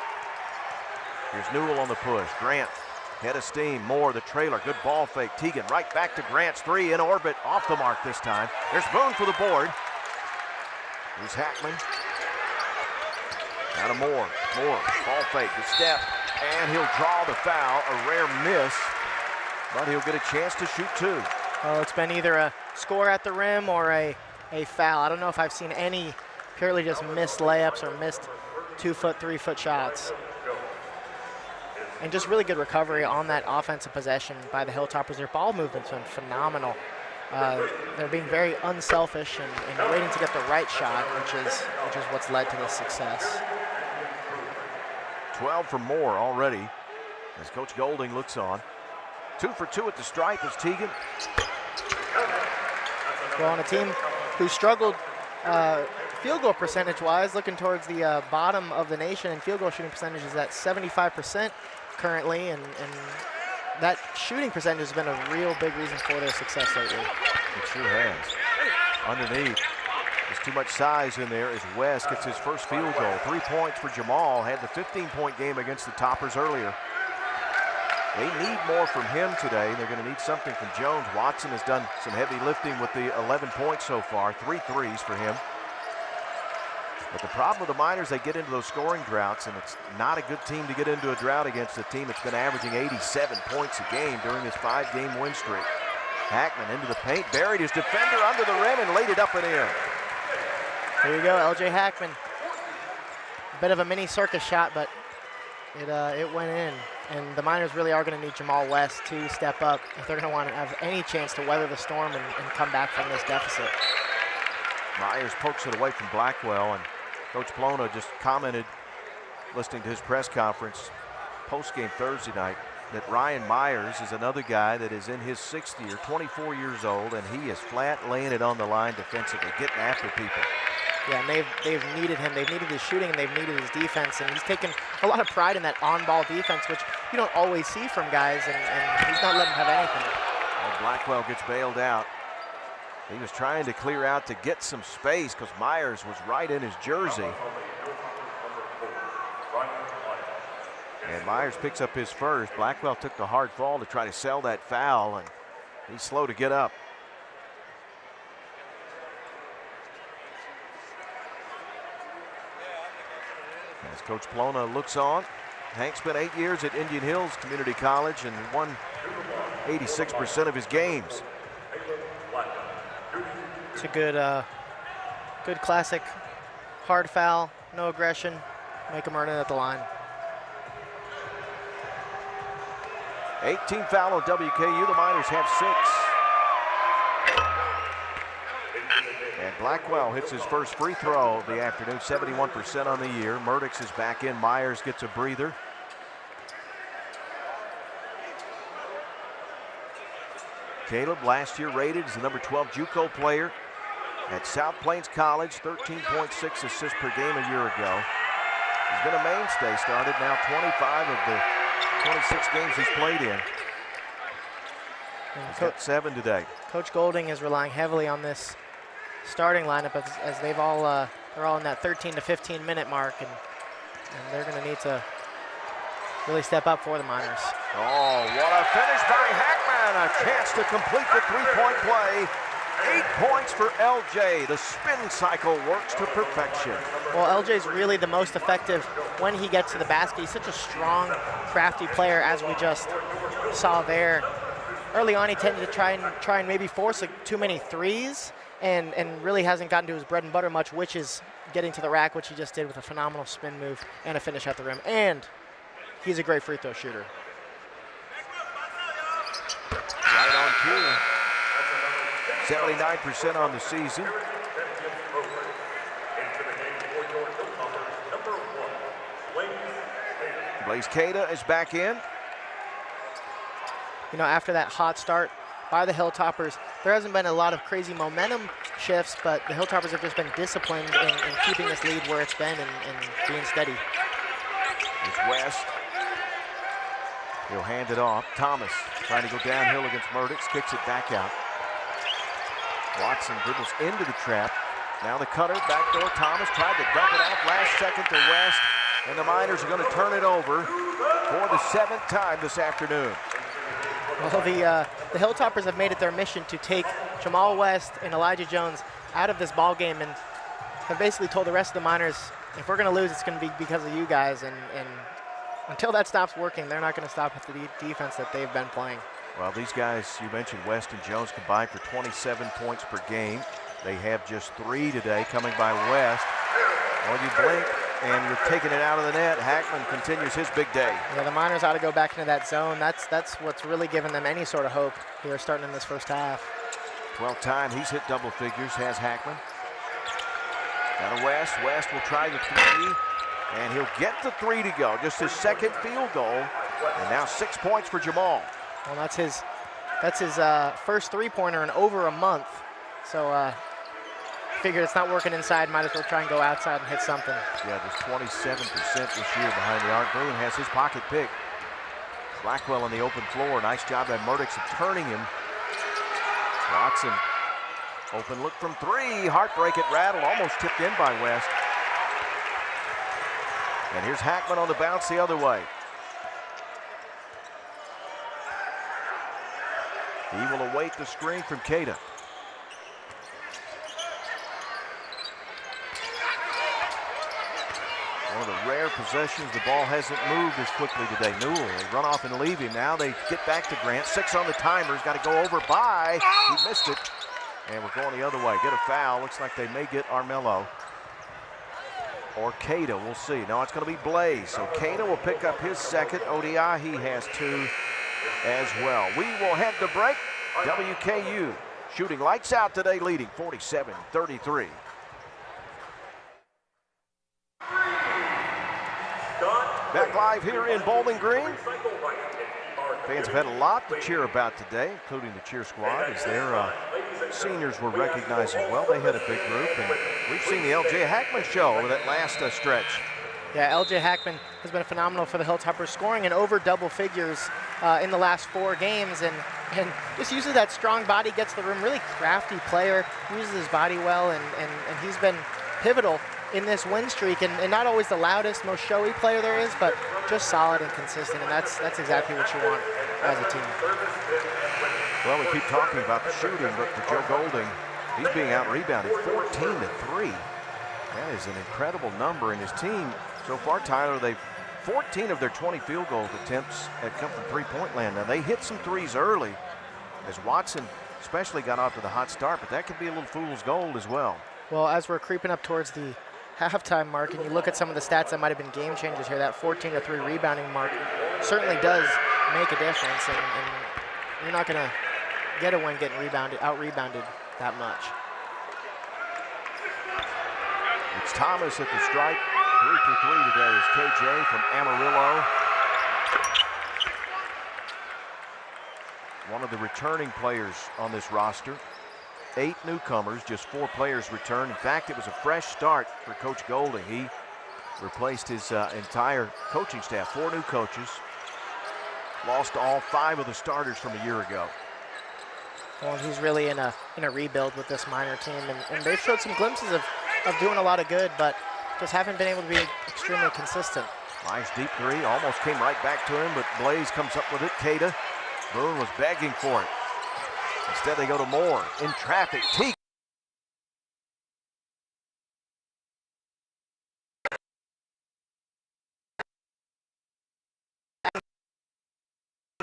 Here's Newell on the push. Grant. Head of steam, Moore, the trailer, good ball fake. Teagan right back to Grant's 3 in orbit, off the mark this time. There's Boone for the board. Here's Hackman. Now to Moore, ball fake, the step, and he'll draw the foul, a rare miss, but he'll get a chance to shoot 2. Well, it's been either a score at the rim or a foul. I don't know if I've seen any purely just missed layups or missed 2-foot, 3-foot shots. And just really good recovery on that offensive possession by the Hilltoppers. Their ball movement's been phenomenal. They're being very unselfish and waiting to get the right shot, which is what's led to this success. 12 for Moore already, as Coach Golding looks on. 2 for 2 at the stripe is Teagan. Well, on a team who struggled field goal percentage-wise, looking towards the bottom of the nation, and field goal shooting percentage is at 75%. Currently, and that shooting percentage has been a real big reason for their success lately. It sure has. Underneath, there's too much size in there as West gets his first field goal. 3 points for Jamal, had the 15-point game against the Toppers earlier. They need more from him today. They're going to need something from Jones. Watson has done some heavy lifting with the 11 points so far, 3 threes for him. But the problem with the Miners, they get into those scoring droughts, and it's not a good team to get into a drought against a team that's been averaging 87 points a game during this 5-game win streak. Hackman into the paint, buried his defender under the rim and laid it up and in. There you go, LJ Hackman. A bit of a mini circus shot, but it went in. And the Miners really are going to need Jamal West to step up if they're going to want to have any chance to weather the storm and come back from this deficit. Myers pokes it away from Blackwell, and Coach Plona just commented, listening to his press conference post-game Thursday night, that Ryan Myers is another guy that is in his 6th year, 24 years old, and he is flat laying it on the line defensively, getting after people. Yeah, and they've needed him. They've needed his shooting, and they've needed his defense, and he's taken a lot of pride in that on-ball defense, which you don't always see from guys, and he's not letting them have anything. And Blackwell gets bailed out. He was trying to clear out to get some space because Myers was right in his jersey. And Myers picks up his first. Blackwell took the hard fall to try to sell that foul, and he's slow to get up. As Coach Plona looks on, Hank spent 8 years at Indian Hills Community College and won 86% of his games. It's a good classic hard foul, no aggression, make him earn it at the line. 18 foul on WKU, the Miners have 6. And Blackwell hits his first free throw of the afternoon, 71% on the year. Murdix is back in, Myers gets a breather. Caleb, last year rated as the number 12 JUCO player at South Plains College, 13.6 assists per game a year ago. He's been a mainstay, started now 25 of the 26 games he's played in. He's got 7 today. Coach Golding is relying heavily on this starting lineup as they've all they're all in that 13 to 15 minute mark, and they're going to need to really step up for the Miners. Oh, what a finish by Hackman! A chance to complete the three-point play. 8 points for LJ. The spin cycle works to perfection. Well, LJ's really the most effective when he gets to the basket. He's such a strong, crafty player, as we just saw there. Early on, he tended to try and maybe force too many threes, and really hasn't gotten to his bread and butter much, which is getting to the rack, which he just did with a phenomenal spin move and a finish at the rim. And he's a great free throw shooter. Right on cue. 79% on the season. Blaze Cada is back in. You know, after that hot start by the Hilltoppers, there hasn't been a lot of crazy momentum shifts, but the Hilltoppers have just been disciplined in keeping this lead where it's been and being steady. It's West. He'll hand it off. Thomas trying to go downhill against Murdix, kicks it back out. Watson dribbles into the trap. Now the cutter, backdoor. Thomas tried to dump it off last second to West, and the Miners are going to turn it over for the 7th time this afternoon. Well, the Hilltoppers have made it their mission to take Jamal West and Elijah Jones out of this ball game, and have basically told the rest of the Miners, if we're going to lose, it's going to be because of you guys. And until that stops working, they're not going to stop with the defense that they've been playing. Well, these guys, you mentioned West and Jones combined for 27 points per game. They have just 3 today coming by West. Well, you blink and you're taking it out of the net. Hackman continues his big day. Yeah, the Miners ought to go back into that zone. That's what's really given them any sort of hope here starting in this first half. 12th time he's hit double figures, has Hackman. Now to West. West will try the 3, and he'll get the 3 to go. Just his 2nd field goal, and now 6 points for Jamal. Well, that's his first three-pointer in over a month. So figured it's not working inside, might as well try and go outside and hit something. Yeah, there's 27% this year behind the arc. Boone has his pocket pick. Blackwell on the open floor. Nice job by Murdix of turning him. Watson, open look from 3. Heartbreak at rattle, almost tipped in by West. And here's Hackman on the bounce the other way. He will await the screen from Cada. One of the rare possessions, the ball hasn't moved as quickly today. Newell, they run off and leave him. Now they get back to Grant. 6 on the timer. He's got to go over by. He missed it. And we're going the other way. Get a foul. Looks like they may get Armello. Or Cada, we'll see. No, it's going to be Blaze. So Cada will pick up his 2nd. ODI, he has 2 as well. We will head to break. WKU shooting lights out today, leading 47-33. Back live here in Bowling Green. Fans have had a lot to cheer about today, including the cheer squad, as their seniors were recognized as well. They had a big group, and we've seen the LJ Hackman show over that last stretch. Yeah, LJ Hackman has been phenomenal for the Hilltoppers, scoring in over double figures in the last 4 games, and just uses that strong body, gets the rim, really crafty player, uses his body well, and he's been pivotal in this win streak, and not always the loudest, most showy player there is, but just solid and consistent, and that's exactly what you want as a team. Well, we keep talking about the shooting, but for Joe Golding, he's being out-rebounded 14-3. That is an incredible number, and his team so far, Tyler, 14 of their 20 field goal attempts have come from three-point land. Now, they hit some threes early, as Watson especially got off to the hot start, but that could be a little fool's gold as well. Well, as we're creeping up towards the halftime mark, and you look at some of the stats that might have been game changers here, that 14-3 rebounding mark certainly does make a difference, and you're not going to get a win getting out-rebounded that much. It's Thomas at the stripe. 3 for 3 today is KJ from Amarillo. One of the returning players on this roster. 8 newcomers, just 4 players returned. In fact, it was a fresh start for Coach Golding. He replaced his entire coaching staff. 4 new coaches. Lost all 5 of the starters from a year ago. Well, he's really in a rebuild with this minor team, and they've showed some glimpses of doing a lot of good, but just haven't been able to be extremely consistent. Nice deep 3, almost came right back to him, but Blaze comes up with it. Cada, Boone was begging for it. Instead they go to Moore, in traffic, Teague.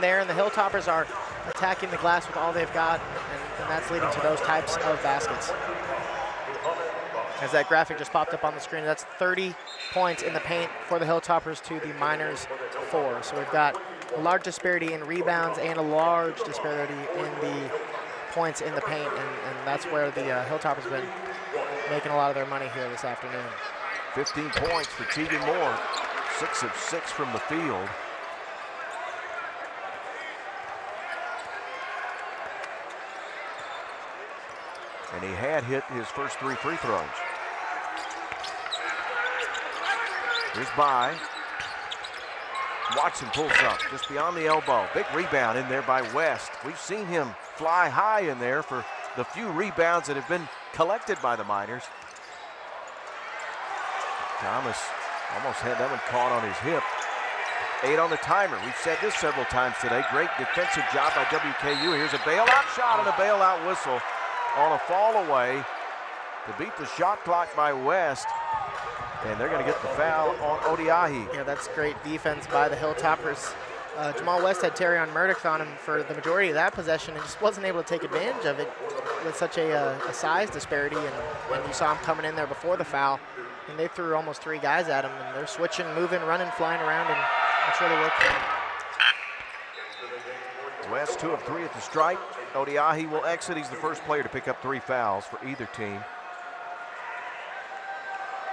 There, and the Hilltoppers are attacking the glass with all they've got, and that's leading to those types of baskets. As that graphic just popped up on the screen, that's 30 points in the paint for the Hilltoppers to the Miners 4. So we've got a large disparity in rebounds and a large disparity in the points in the paint, and that's where the Hilltoppers have been making a lot of their money here this afternoon. 15 points for Teagan Moore, 6 of 6 from the field. And he had hit his first 3 free throws. Here's by. Watson pulls up just beyond the elbow. Big rebound in there by West. We've seen him fly high in there for the few rebounds that have been collected by the Miners. Thomas almost had that one caught on his hip. 8 on the timer. We've said this several times today. Great defensive job by WKU. Here's a bailout shot and a bailout whistle on a fall away to beat the shot clock by West. And they're going to get the foul on Odiahi. Yeah, that's great defense by the Hilltoppers. Jamal West had Terrion Murdoch on him for the majority of that possession and just wasn't able to take advantage of it with such a size disparity. And you saw him coming in there before the foul, and they threw almost 3 guys at him, and they're switching, moving, running, flying around, and that's really worked for them. West 2 of 3 at the stripe. Odiahi will exit. He's the first player to pick up 3 fouls for either team.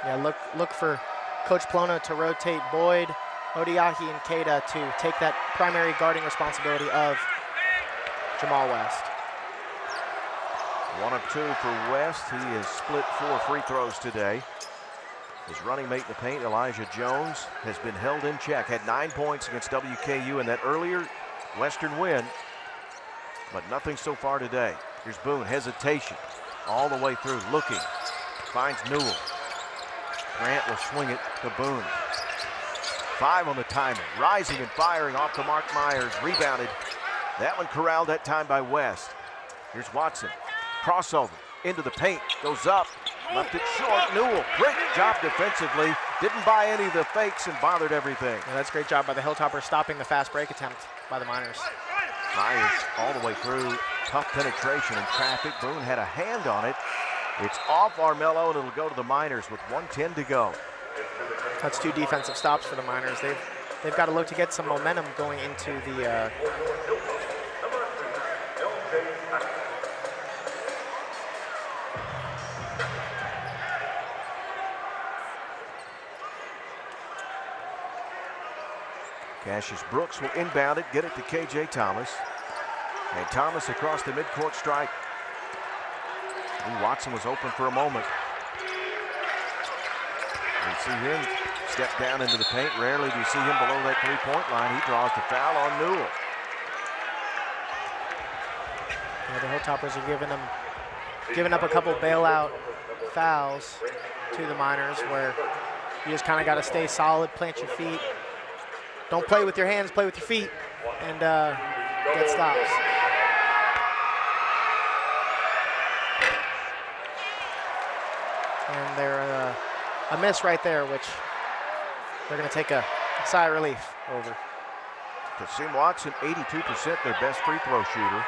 Yeah, look for Coach Plona to rotate Boyd, Odiahi, and Cada to take that primary guarding responsibility of Jamal West. 1 of 2 for West. He has split 4 free throws today. His running mate in the paint, Elijah Jones, has been held in check. Had 9 points against WKU in that earlier Western win, but nothing so far today. Here's Boone, hesitation all the way through, looking, finds Newell. Grant will swing it to Boone. 5 on the timer, rising and firing off to Mark Myers, rebounded. That one corralled that time by West. Here's Watson, crossover into the paint, goes up, left it short. Newell, great job defensively, didn't buy any of the fakes and bothered everything. Yeah, that's a great job by the Hilltoppers stopping the fast break attempt by the Miners. Myers all the way through, tough penetration in traffic. Boone had a hand on it. It's off Armello, and it'll go to the Miners with 1:10 to go. That's 2 defensive stops for the Miners. They've got to look to get some momentum going into the Cassius Brooks will inbound it, get it to KJ Thomas. And Thomas across the midcourt stripe. Ooh, Watson was open for a moment. You see him step down into the paint. Rarely do you see him below that 3-point line. He draws the foul on Newell. Yeah, the Hilltoppers are giving up a couple bailout fouls to the Miners, where you just kind of got to stay solid, plant your feet. Don't play with your hands, play with your feet, and get stops. And they're a miss right there, which they're going to take a sigh of relief over. Kasim Watson, 82%, their best free throw shooter.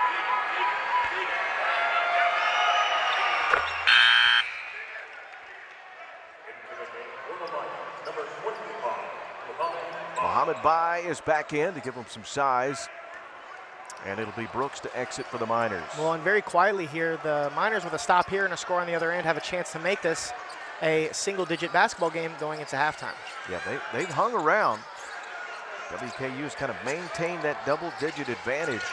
Mohamed Bai is back in to give him some size. And it'll be Brooks to exit for the Miners. Well, and very quietly here, the Miners with a stop here and a score on the other end have a chance to make this a single-digit basketball game going into halftime. Yeah, they've hung around. WKU has kind of maintained that double-digit advantage.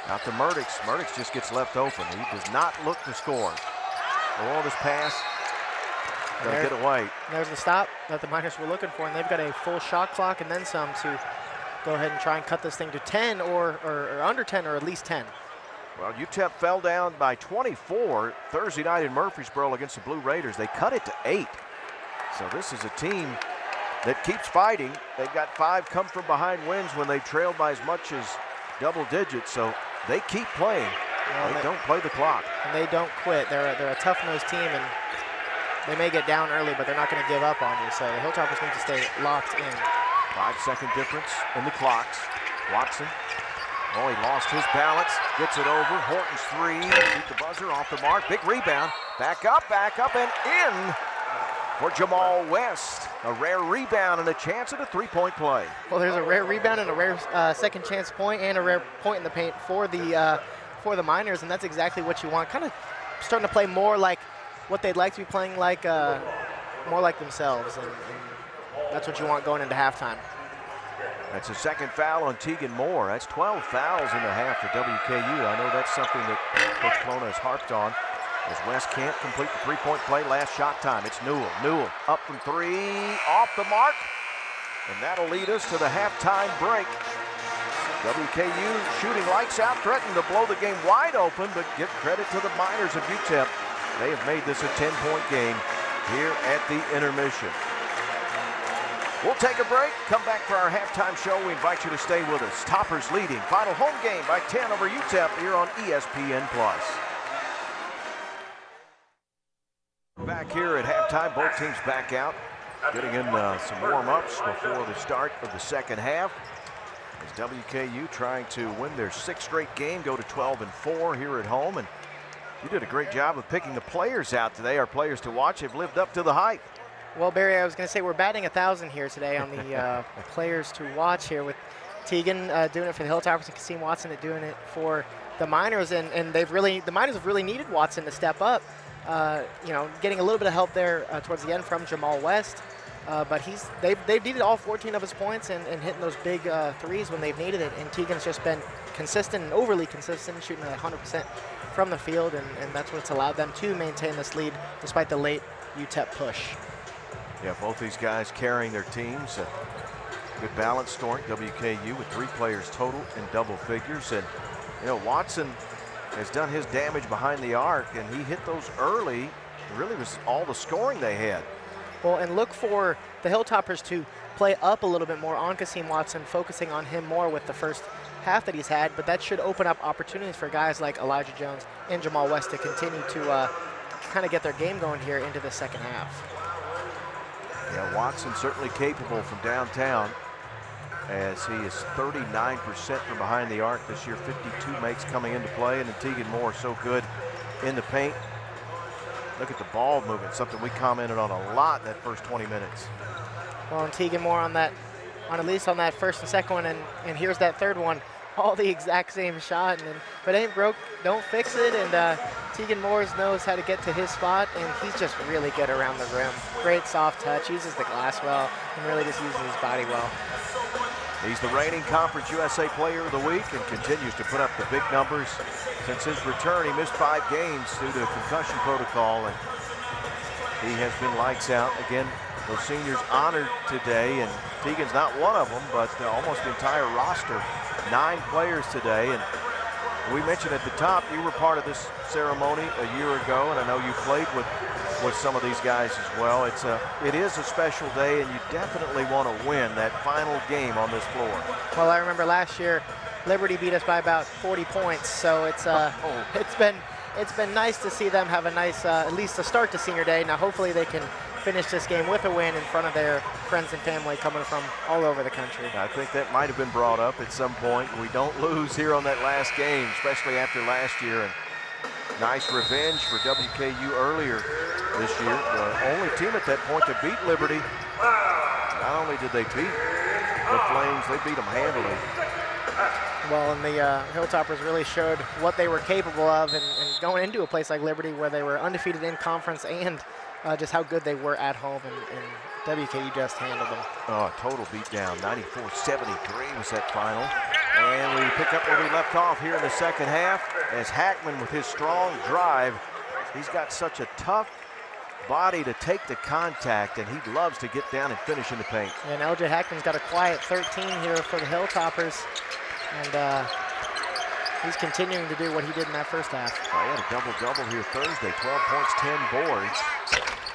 Out to Murdoch. Murdoch just gets left open. He does not look to score. Oh, this pass They'll get away. There's the stop that the Miners were looking for, and they've got a full shot clock and then some to go ahead and try and cut this thing to 10 or under 10 or at least 10. Well, UTEP fell down by 24 Thursday night in Murfreesboro against the Blue Raiders. They cut it to 8. So this is a team that keeps fighting. They've got 5 come from behind wins when they trailed by as much as double digits. So they keep playing. Well, they don't play the clock. And they don't quit. They're a tough-nosed team, and they may get down early, but they're not going to give up on you. So the Hilltoppers need to stay locked in. 5-second difference in the clocks. Watson. Oh, he lost his balance. Gets it over. Horton's 3. Beat the buzzer off the mark. Big rebound. Back up, and in for Jamal West. A rare rebound and a chance at a three-point play. Well, there's a rare rebound and a rare second chance point and a rare point in the paint for the Miners, and that's exactly what you want. Kind of starting to play more like what they'd like to be playing like, more like themselves, and that's what you want going into halftime. That's a second foul on Tegan Moore. That's 12 fouls in the half for WKU. I know that's something that Coach Colonna has harped on, as West can't complete the three-point play. Last shot time, it's Newell. Newell up from 3, off the mark, and that'll lead us to the halftime break. WKU shooting lights out, threatening to blow the game wide open, but give credit to the Miners of UTEP. They have made this a 10-point game here at the intermission. We'll take a break, come back for our halftime show. We invite you to stay with us. Toppers leading, final home game by 10 over UTEP here on ESPN+. Back here at halftime, both teams back out, getting in some warm-ups before the start of the second half. As WKU trying to win their 6th straight game, go to 12-4 here at home. And you did a great job of picking the players out today. Our players to watch have lived up to the hype. Well, Barry, I was going to say we're batting 1,000 here today on the players to watch here, with Tegan doing it for the Hilltoppers and Kasim Watson doing it for the Miners, and the Miners have really needed Watson to step up. Getting a little bit of help there towards the end from Jamal West, but they've needed all 14 of his points and hitting those big threes when they've needed it. And Tegan's just been consistent and overly consistent, shooting at 100% from the field, and that's what's allowed them to maintain this lead despite the late UTEP push. Yeah, both these guys carrying their teams. Good balance scoring. WKU with 3 players total in double figures. And, Watson has done his damage behind the arc, and he hit those early. It really was all the scoring they had. Well, and look for the Hilltoppers to play up a little bit more on Kasim Watson, focusing on him more with the first half that he's had, but that should open up opportunities for guys like Elijah Jones and Jamal West to continue to kind of get their game going here into the second half. Yeah, Watson certainly capable from downtown, as he is 39% from behind the arc this year. 52 makes coming into play, and then Tegan Moore so good in the paint. Look at the ball movement, something we commented on a lot in that first 20 minutes. Well, and Tegan Moore on at least on that first and second one, and here's that third one, all the exact same shot. And if it ain't broke, don't fix it. And Tegan Moore knows how to get to his spot, and he's just really good around the rim. Great soft touch, uses the glass well, and really just uses his body well. He's the reigning Conference USA Player of the Week and continues to put up the big numbers. Since his return, he missed 5 games due to concussion protocol, and he has been lights out. Again, those seniors honored today, and Tegan's not one of them, but almost the entire roster. 9 players today, and we mentioned at the top, you were part of this ceremony a year ago, and I know you played with some of these guys as well. It is a special day, and you definitely want to win that final game on this floor. Well, I remember last year, Liberty beat us by about 40 points, so it's been nice to see them have a nice, at least a start to senior day. Now, hopefully they can finish this game with a win in front of their friends and family coming from all over the country. I think that might have been brought up at some point. We don't lose here on that last game, especially after last year. And nice revenge for WKU earlier this year. The only team at that point to beat Liberty. Not only did they beat the Flames, they beat them handily. Well, and the Hilltoppers really showed what they were capable of, and going into a place like Liberty where they were undefeated in conference, and just how good they were at home, and WKU just handled them. Oh, total beatdown. 94-73 was that final. And we pick up where we left off here in the second half, as Hackman with his strong drive. He's got such a tough body. to take the contact, and he loves to get down and finish in the paint. And LJ Hackman's got a quiet 13 here for the Hilltoppers, and he's continuing to do what he did in that first half. Well, he had a double-double here Thursday, 12 points, 10 boards.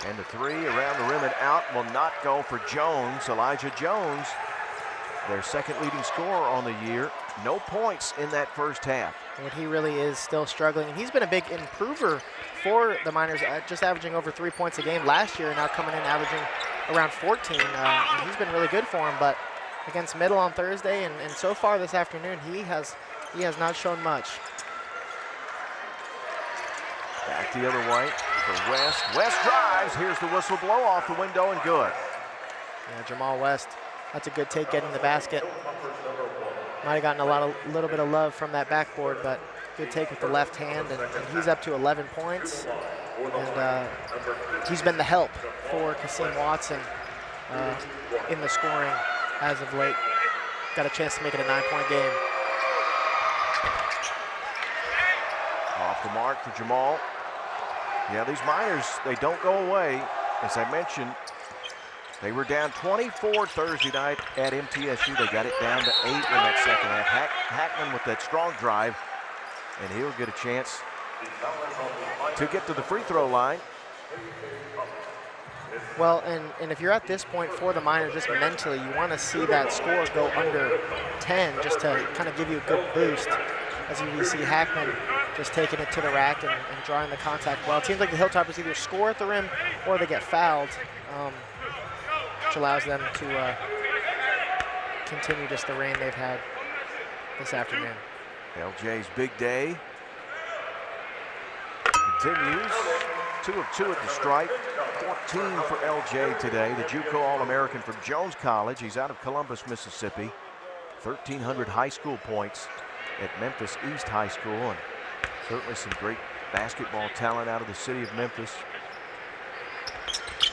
And the three around the rim and out will not go for Jones. Elijah Jones, their second leading scorer on the year. No points in that first half. But he really is still struggling. And he's been a big improver for the Miners, just averaging over 3 points a game last year, and now coming in averaging around 14. And he's been really good for him, but against Middle on Thursday and so far this afternoon, he has not shown much. Back the other way for West. West drives. Here's the whistle blow off the window and good. Yeah, Jamal West, that's a good take getting the basket. Might have gotten a little bit of love from that backboard, but good take with the left hand, and he's up to 11 points. And he's been the help for Kasim Watson in the scoring as of late. Got a chance to make it a 9-point game. Off the mark for Jamal. Yeah, these Miners, they don't go away. As I mentioned, they were down 24 Thursday night at MTSU. They got it down to 8 in that second half. Hackman with that strong drive, and he'll get a chance to get to the free throw line. Well, and if you're at this point for the Miners, just mentally, you want to see that score go under 10 just to kind of give you a good boost. As you see Hackman just taking it to the rack and drawing the contact well. It seems like the Hilltoppers either score at the rim or they get fouled, which allows them to continue just the rain they've had this afternoon. LJ's big day continues. 2 of 2 at the stripe. 14 for LJ today. The JUCO All-American from Jones College. He's out of Columbus, Mississippi. 1,300 high school points at Memphis East High School, and certainly some great basketball talent out of the city of Memphis.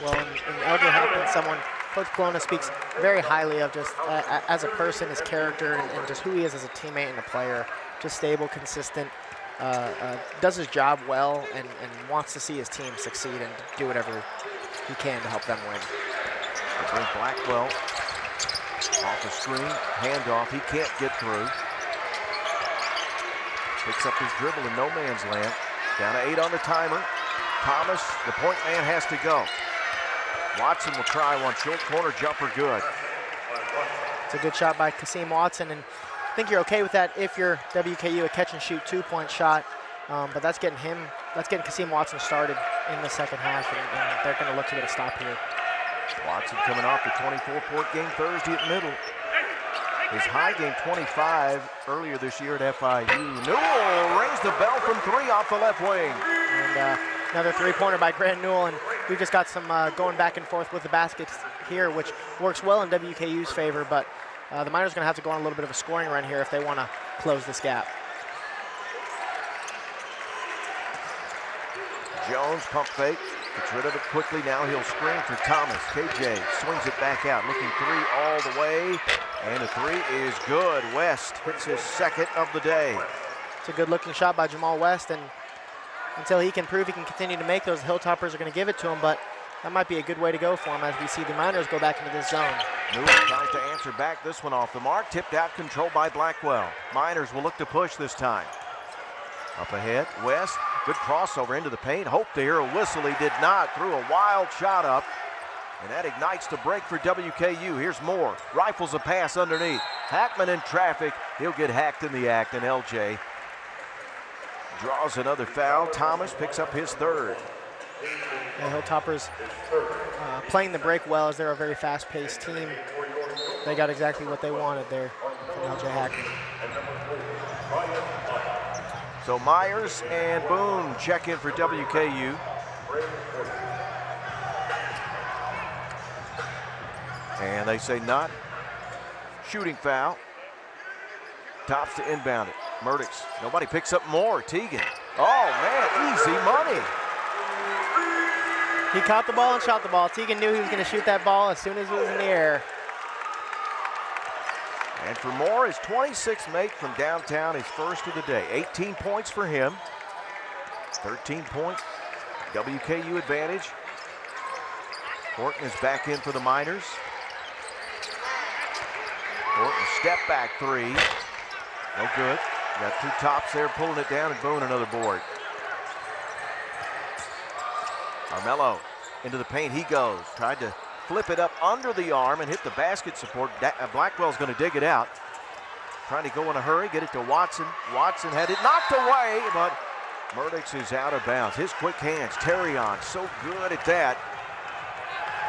Well, and LJ Hackman, someone Coach Colonna speaks very highly of just as a person, his character, and just who he is as a teammate and a player. Just stable, consistent, does his job well, and wants to see his team succeed and do whatever he can to help them win. Bring Blackwell off the screen, handoff, he can't get through. Picks up his dribble in no man's land. Down to 8 on the timer. Thomas, the point man, has to go. Watson will try one. Short corner jumper, good. It's a good shot by Kasim Watson, and I think you're okay with that if you're WKU, a catch and shoot 2-point shot. But that's getting Kasim Watson started in the second half, and they're going to look to get a stop here. Watson coming off the 24-point game Thursday at Middle. His high game 25 earlier this year at FIU. Newell rings the bell from 3 off the left wing. And another 3-pointer by Grant Newell, and we've just got some going back and forth with the baskets here, which works well in WKU's favor, but the Miners are going to have to go on a little bit of a scoring run here if they want to close this gap. Jones pump fake, gets rid of it quickly. Now he'll screen for Thomas. KJ swings it back out, looking 3 all the way. And the 3 is good. West hits his second of the day. It's a good looking shot by Jamal West, and until he can prove he can continue to make those, Hilltoppers are going to give it to him, but that might be a good way to go for him as we see the Miners go back into this zone. Newell tries to answer back, this one off the mark. Tipped out, controlled by Blackwell. Miners will look to push this time. Up ahead, West, good crossover into the paint. Hoped to hear a whistle, he did not. Threw a wild shot up. And that ignites the break for WKU. Here's Moore. Rifles a pass underneath. Hackman in traffic. He'll get hacked in the act, and LJ draws another foul. Thomas picks up his 3rd. The Hilltoppers playing the break well as they're a very fast-paced team. They got exactly what they wanted there from LJ Hackman. So Myers and Boone check in for WKU. And they say not. Shooting foul. Tops to inbound it. Murdix. Nobody picks up more. Teagan. Oh, man, easy money. He caught the ball and shot the ball. Teagan knew he was going to shoot that ball as soon as it was in the air. And for Moore, his 26th make from downtown, his first of the day. 18 points for him. 13-point WKU advantage. Horton is back in for the Miners. Horton step back three. No good. Got two tops there pulling it down, and Boone another board. Carmelo into the paint he goes. Tried to flip it up under the arm and hit the basket support. Blackwell's going to dig it out. Trying to go in a hurry, get it to Watson. Watson had it knocked away, but Murdix is out of bounds. His quick hands, Terrion, so good at that.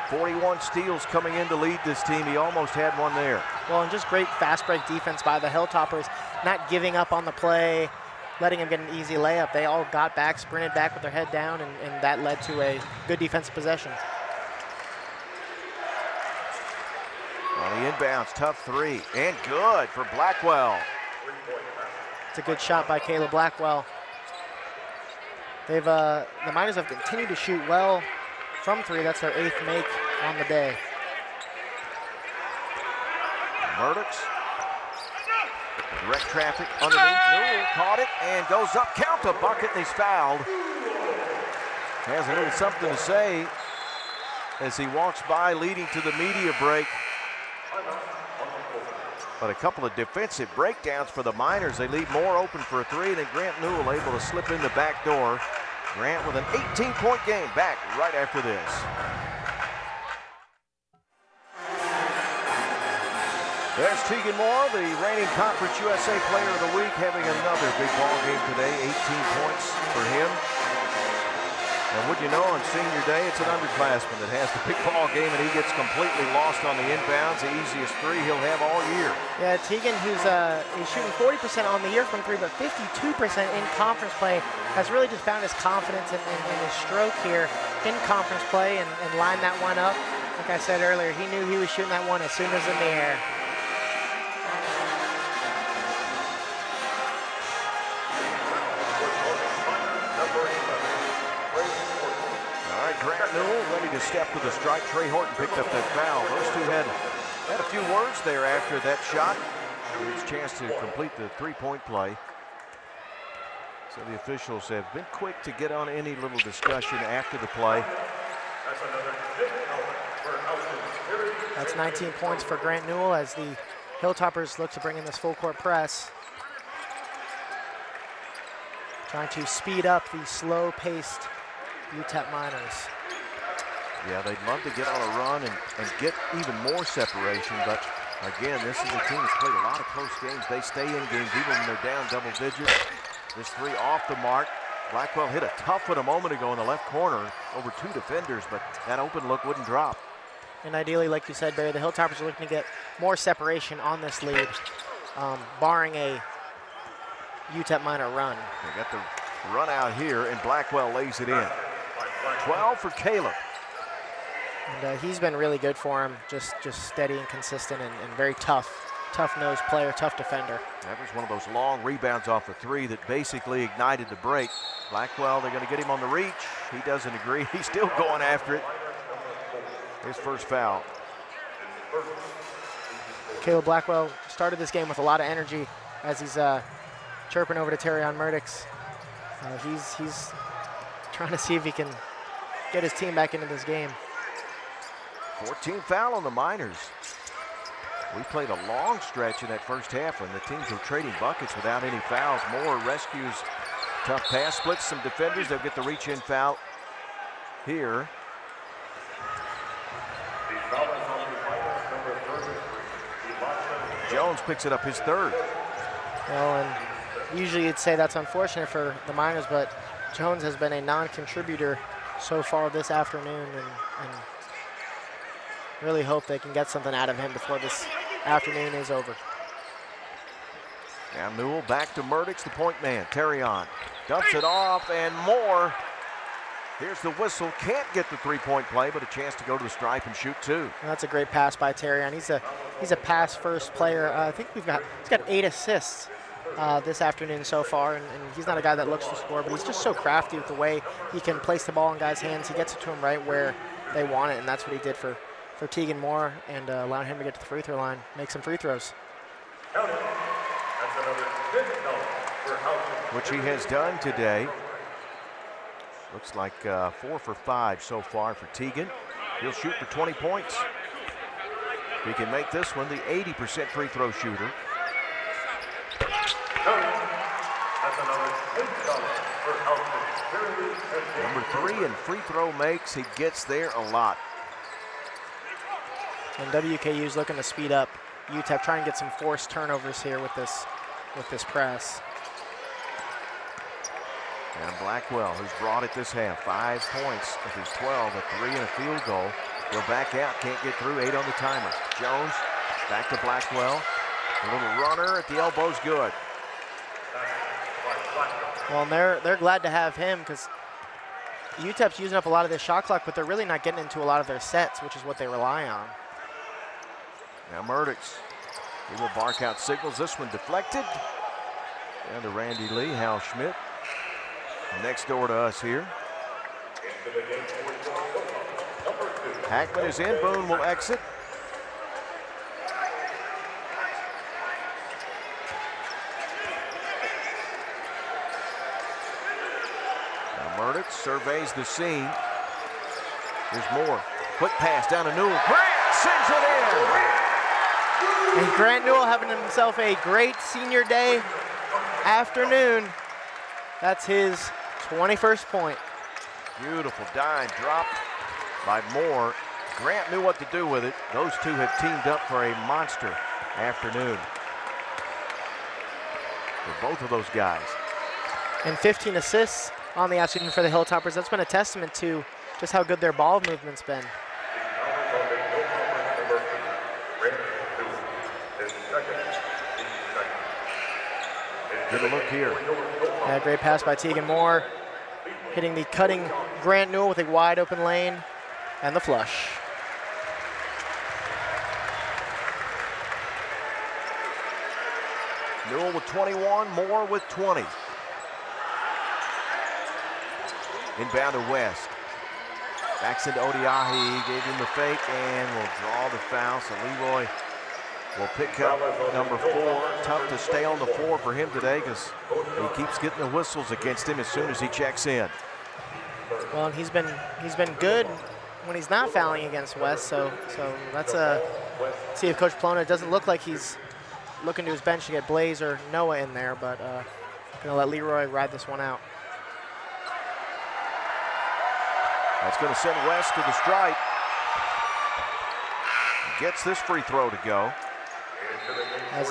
41 steals coming in to lead this team. He almost had one there. Well, and just great fast break defense by the Hilltoppers, not giving up on the play, letting him get an easy layup. They all got back, sprinted back with their head down, and that led to a good defensive possession. On the inbounds, tough three, and good for Blackwell. It's a good shot by Caleb Blackwell. The Miners have continued to shoot well from three. That's their 8th make on the day. Murdix. Direct traffic underneath. Newell caught it and goes up. Count the bucket, and he's fouled. Has a little something to say as he walks by, leading to the media break. But a couple of defensive breakdowns for the Miners. They leave Moore open for a three, and then Grant Newell able to slip in the back door. Grant with an 18-point game, back right after this. There's Tegan Moore, the reigning Conference USA Player of the Week, having another big ball game today. 18 points for him. And would you know, on senior day, it's an underclassman that has the big ball game, and he gets completely lost on the inbounds. The easiest three he'll have all year. Yeah, Tegan, he's shooting 40% on the year from three, but 52% in conference play, has really just found his confidence in his stroke here in conference play and lined that one up. Like I said earlier, he knew he was shooting that one as soon as in the air. Grant Newell ready to step to the strike. Trey Horton picked up that foul. Those two had a few words there after that shot. It's a chance to complete the three-point play. So the officials have been quick to get on any little discussion after the play. That's 19 points for Grant Newell as the Hilltoppers look to bring in this full-court press. Trying to speed up the slow-paced UTEP Miners. Yeah, they'd love to get on a run and get even more separation, but again, this is a team that's played a lot of close games. They stay in games even when they're down double digits. This three off the mark. Blackwell hit a tough one a moment ago in the left corner over two defenders, but that open look wouldn't drop. And ideally, like you said, Barry, the Hilltoppers are looking to get more separation on this lead, barring a UTEP Miner run. They got the run out here, and Blackwell lays it in. 12 for Caleb. And he's been really good for him, just steady and consistent and very tough-nosed player, tough defender. That was one of those long rebounds off a three that basically ignited the break. Blackwell, they're going to get him on the reach. He doesn't agree. He's still going after it. His first foul. Caleb Blackwell started this game with a lot of energy as he's chirping over to Terrion Murdix. He's trying to see if he can get his team back into this game. 14 foul on the Miners. We played a long stretch in that first half when the teams were trading buckets without any fouls. Moore rescues, tough pass, splits some defenders. They'll get the reach-in foul here. Jones picks it up, his third. Well, and usually you'd say that's unfortunate for the Miners, but Jones has been a non-contributor so far this afternoon, and really hope they can get something out of him before this afternoon is over. Now Newell back to Murdix, the point man. Terrion dumps it off, and Moore. Here's the whistle. Can't get the three-point play, but a chance to go to the stripe and shoot two. And that's a great pass by Terrion. He's a pass-first player. I think he's got 8 assists this afternoon so far, and he's not a guy that looks to score, but he's just so crafty with the way he can place the ball in guys' hands. He gets it to them right where they want it, and that's what he did for Tegan Moore, and allowing him to get to the free throw line, make some free throws. Which he has done today. Looks like 4 for 5 so far for Tegan. He'll shoot for 20 points. If he can make this one the 80% free throw shooter. Number 3 in free throw makes. He gets there a lot. And WKU's looking to speed up UTEP, trying to get some forced turnovers here with this press. And Blackwell, who's brought it this half, 5 points of his 12, a 3 and a field goal. He'll back out, can't get through, 8 on the timer. Jones back to Blackwell. A little runner at the elbow's good. Well, and they're glad to have him because UTEP's using up a lot of their shot clock, but they're really not getting into a lot of their sets, which is what they rely on. Now Murdix, he will bark out signals. This one deflected. Down to Randy Lee, Hal Schmidt. Next door to us here. Hackman is in, Boone will exit. Now Murdix surveys the scene. There's more. Quick pass down to Newell. Grant sends it in. And Grant Newell having himself a great senior day afternoon. That's his 21st point. Beautiful dime drop by Moore. Grant knew what to do with it. Those two have teamed up for a monster afternoon for both of those guys. And 15 assists on the afternoon for the Hilltoppers. That's been a testament to just how good their ball movement's been. Get a look here. Yeah, great pass by Tegan Moore, hitting the cutting Grant Newell with a wide open lane and the flush. Newell with 21, Moore with 20. Inbound to West. Backs into Odiahi, gave him the fake and will draw the foul. So Leroy will pick up number 4. Tough to stay on the floor for him today because he keeps getting the whistles against him as soon as he checks in. Well, and he's been good when he's not fouling against West. So that's a see if Coach Plona doesn't look like he's looking to his bench to get Blaze or Noah in there, but gonna let Leroy ride this one out. That's going to send West to the stripe. Gets this free throw to go. As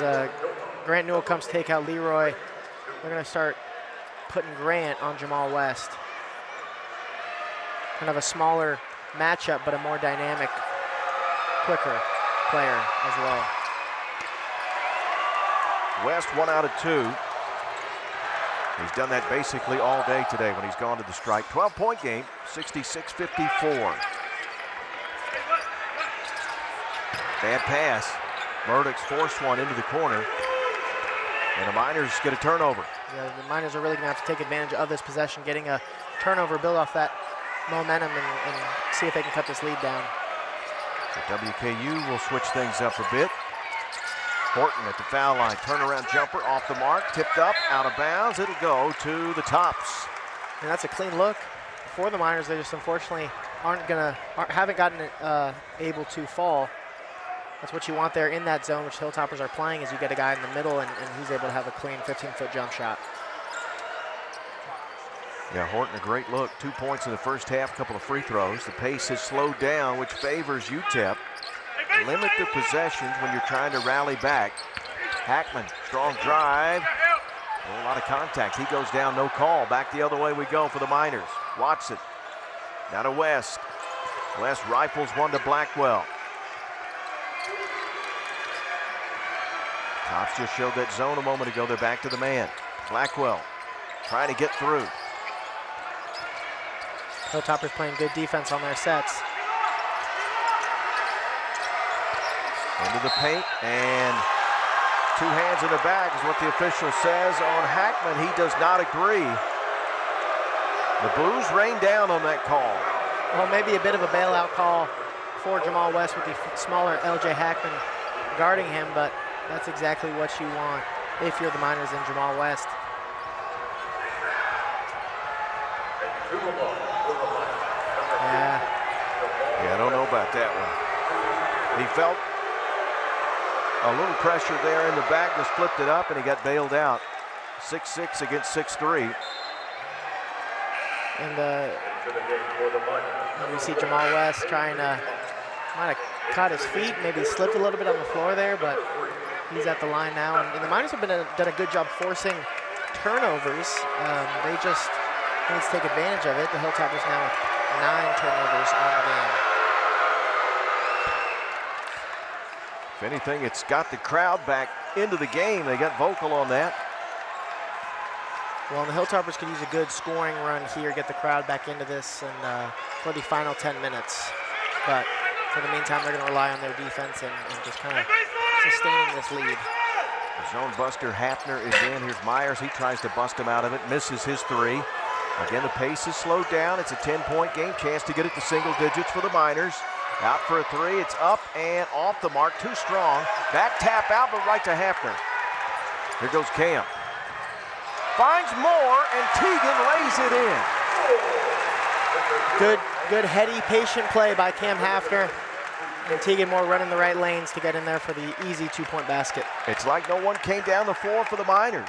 Grant Newell comes to take out Leroy, they're going to start putting Grant on Jamal West. Kind of a smaller matchup, but a more dynamic, quicker player as well. West 1 out of 2. He's done that basically all day today when he's gone to the stripe. 12-point game, 66-54. Bad pass. Murdix forced one into the corner. And the Miners get a turnover. Yeah, the Miners are really going to have to take advantage of this possession, getting a turnover, build off that momentum, and see if they can cut this lead down. So WKU will switch things up a bit. Horton at the foul line, turnaround jumper off the mark, tipped up, out of bounds. It'll go to the Tops. And that's a clean look for the Miners. They just unfortunately haven't gotten it able to fall. That's what you want there in that zone, which Hilltoppers are playing, is you get a guy in the middle and he's able to have a clean 15-foot jump shot. Yeah, Horton, a great look. 2 points in the first half, couple of free throws. The pace has slowed down, which favors UTEP. Limit the possessions when you're trying to rally back. Hackman, strong drive. A lot of contact. He goes down, no call. Back the other way we go for the Miners. Watson, now to West. West rifles one to Blackwell. Tops just showed that zone a moment ago. They're back to the man. Blackwell trying to get through. Hilltoppers playing good defense on their sets. Into the paint, and 2 hands in the back is what the official says on Hackman. He does not agree. The boos rain down on that call. Well, maybe a bit of a bailout call for Jamal West with the smaller LJ Hackman guarding him, but that's exactly what you want if you're the Miners and Jamal West. Yeah, don't know about that one. He felt a little pressure there in the back, just flipped it up, and he got bailed out. 6'6" against 6'3". And we see Jamal West trying to, might have caught his feet, maybe slipped a little bit on the floor there, but he's at the line now. And the Miners have done a good job forcing turnovers. They just need to take advantage of it. The Hilltoppers now with 9 turnovers on the game. If anything, it's got the crowd back into the game. They got vocal on that. Well, and the Hilltoppers could use a good scoring run here, get the crowd back into this, and for the final 10 minutes. But for the meantime, they're going to rely on their defense and just kind of sustaining this lead. The zone buster Hafner is in. Here's Myers. He tries to bust him out of it, misses his 3. Again, the pace is slowed down. It's a 10-point game. Chance to get it to single digits for the Miners. Out for a 3. It's up and off the mark. Too strong. Back tap out, but right to Hafner. Here goes Cam. Finds more, and Teagan lays it in. Good heady, patient play by Cam Hafner. And Teagan Moore running the right lanes to get in there for the easy 2-point basket. It's like no one came down the floor for the Miners.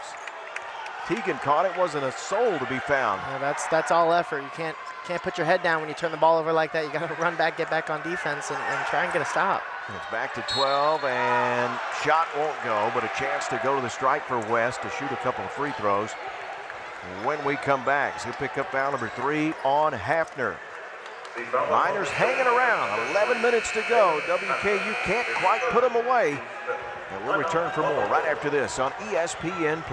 Teagan caught it, wasn't a soul to be found. Yeah, that's all effort. You can't put your head down when you turn the ball over like that. You got to run back, get back on defense, and try and get a stop. It's back to 12, and shot won't go, but a chance to go to the stripe for West to shoot a couple of free throws. When we come back, so he'll pick up foul number 3 on Hafner. Miners hanging around, 11 minutes to go. WKU can't quite put them away. And we'll return for more right after this on ESPN+.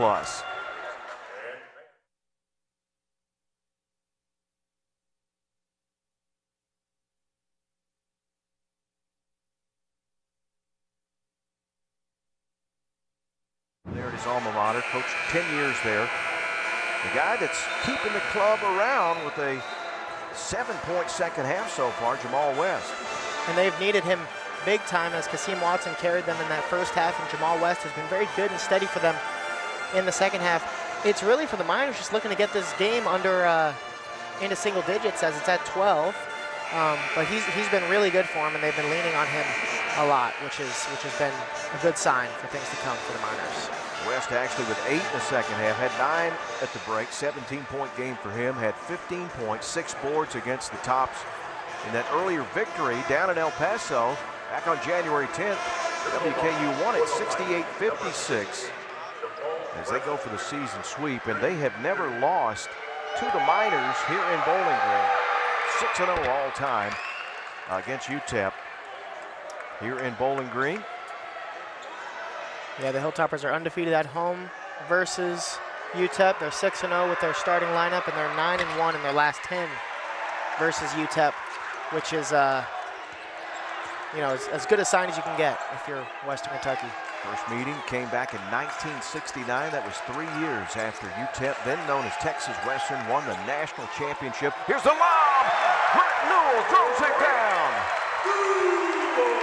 There at his alma mater, coached 10 years there. The guy that's keeping the club around with a 7-point second half so far, Jamal West. And they've needed him big time as Kasim Watson carried them in that first half, and Jamal West has been very good and steady for them in the second half. It's really for the Miners just looking to get this game under into single digits as it's at 12. But he's been really good for them, and they've been leaning on him a lot, which has been a good sign for things to come for the Miners. West actually with 8 in the second half, had 9 at the break, 17-point game for him, had 15 points, 6 boards against the Tops in that earlier victory down in El Paso back on January 10th. WKU won it 68-56 as they go for the season sweep, and they have never lost to the Miners here in Bowling Green. 6-0 all time against UTEP here in Bowling Green. Yeah, the Hilltoppers are undefeated at home versus UTEP. They're 6-0 with their starting lineup, and they're 9-1 in their last 10 versus UTEP, which is, as good a sign as you can get if you're Western Kentucky. First meeting came back in 1969. That was 3 years after UTEP, then known as Texas Western, won the national championship. Here's the lob. Grant Newell throws it down.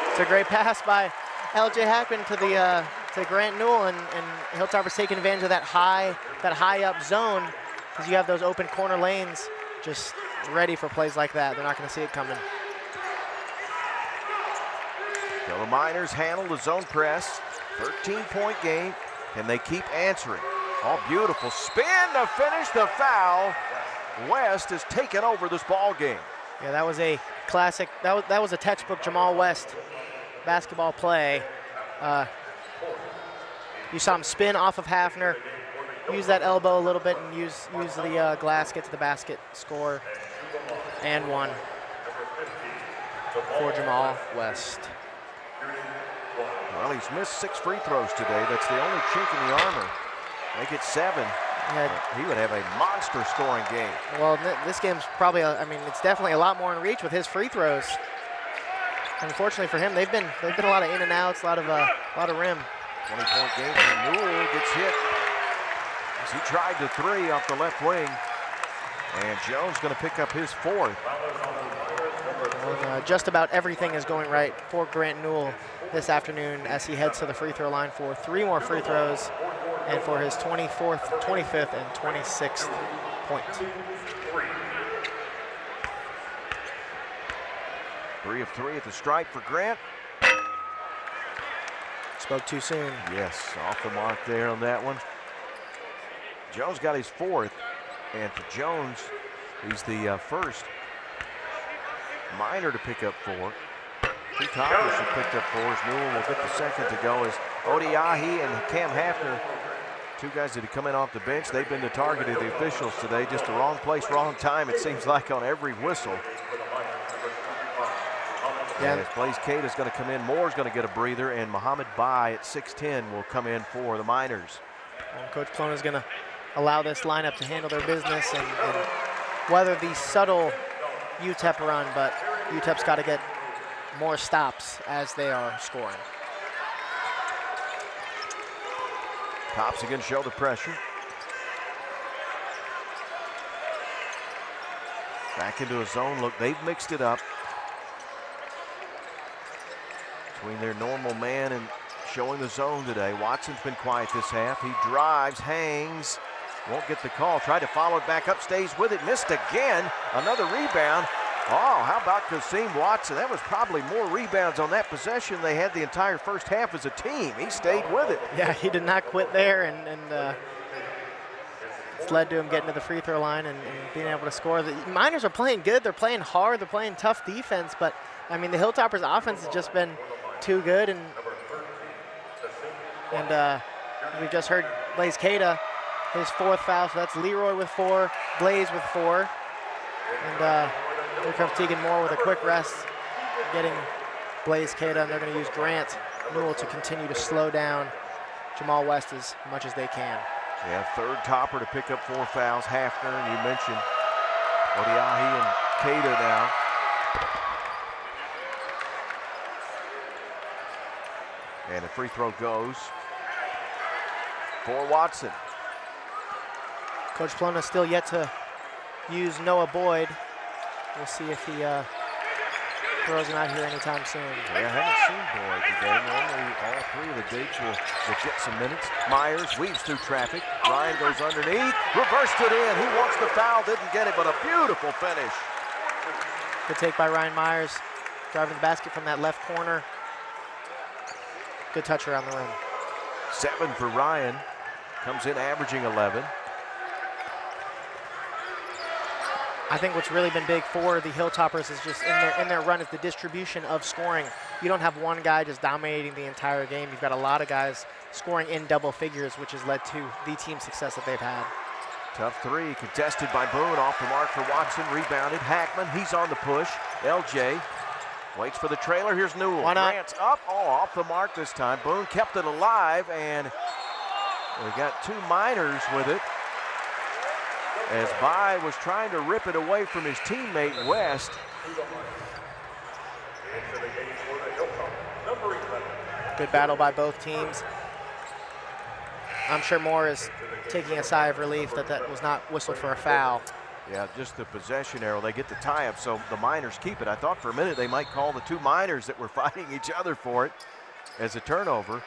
It's a great pass by L.J. Hackman to Grant Newell, and Hilltoppers taking advantage of that high up zone because you have those open corner lanes just ready for plays like that. They're not going to see it coming. So the Miners handle the zone press. 13-point game, and they keep answering. Oh, beautiful spin to finish the foul. West has taken over this ball game. Yeah, that was a classic. That was a textbook Jamal West basketball play. You saw him spin off of Hafner, use that elbow a little bit, and use the glass, get to the basket, score, and 1 for Jamal West. Well, he's missed 6 free throws today. That's the only chink in the armor. Make it 7. He would have a monster scoring game. Well, this game's probably, it's definitely a lot more in reach with his free throws. Unfortunately for him, they've been a lot of in and outs, a lot of rim. 20-point game, and Newell gets hit as he tried the 3 off the left wing. And Jones going to pick up his 4th. And, just about everything is going right for Grant Newell this afternoon as he heads to the free throw line for 3 more free throws and for his 24th, 25th, and 26th point. 3 of 3 at the stripe for Grant. Spoke too soon. Yes, off the mark there on that one. Jones got his 4th, and for Jones, he's the first Miner to pick up 4. 2 toppers have picked up 4s. Newell will get the second to go as Odiahi and Cam Hafner, 2 guys that have come in off the bench. They've been the target of the officials today. Just the wrong place, wrong time, it seems like, on every whistle. Yeah. And as Blaze Cade is going to come in, Moore's going to get a breather, and Muhammad Bai at 6'10" will come in for the Miners. Well, Coach Plona is going to allow this lineup to handle their business and weather the subtle UTEP run, but UTEP's got to get more stops as they are scoring. Tops again show the pressure. Back into a zone look. They've mixed it up between their normal man and showing the zone today. Watson's been quiet this half. He drives, hangs, won't get the call. Tried to follow it back up, stays with it, missed again. Another rebound. Oh, how about Kasim Watson? That was probably more rebounds on that possession they had the entire first half as a team. He stayed with it. Yeah, he did not quit there, and it's led to him getting to the free throw line and being able to score. The Miners are playing good. They're playing hard. They're playing tough defense, but, I mean, the Hilltoppers' offense has just been too good, and we just heard Blaze Cada, his 4th foul, so that's Leroy with 4, Blaze with 4, and here comes Tegan Moore with a quick rest, getting Blaze Cada, and they're going to use Grant Newell to continue to slow down Jamal West as much as they can. Yeah, 3rd topper to pick up 4 fouls. Hafner, and you mentioned Odiahi and Cada now. And the free throw goes for Watson. Coach Plona still yet to use Noah Boyd. We'll see if he throws him out here anytime soon. Yeah, I haven't seen Boyd today. Normally all 3 of the bigs will get some minutes. Myers weaves through traffic. Ryan goes underneath, reversed it in. He wants the foul, didn't get it, but a beautiful finish. Good take by Ryan Myers, driving the basket from that left corner. Good touch around the rim. 7 for Ryan. Comes in averaging 11. I think what's really been big for the Hilltoppers is just in their run is the distribution of scoring. You don't have one guy just dominating the entire game. You've got a lot of guys scoring in double figures, which has led to the team success that they've had. Tough 3, contested by Boone, off the mark for Watson, rebounded. Hackman, he's on the push. LJ waits for the trailer, here's Newell. Why not? Grant's up, off the mark this time. Boone kept it alive, and we got 2 Miners with it, as Bai was trying to rip it away from his teammate West. Good battle by both teams. I'm sure Moore is taking a sigh of relief that that was not whistled for a foul. Yeah, just the possession arrow. They get the tie-up, so the Miners keep it. I thought for a minute they might call the 2 Miners that were fighting each other for it as a turnover.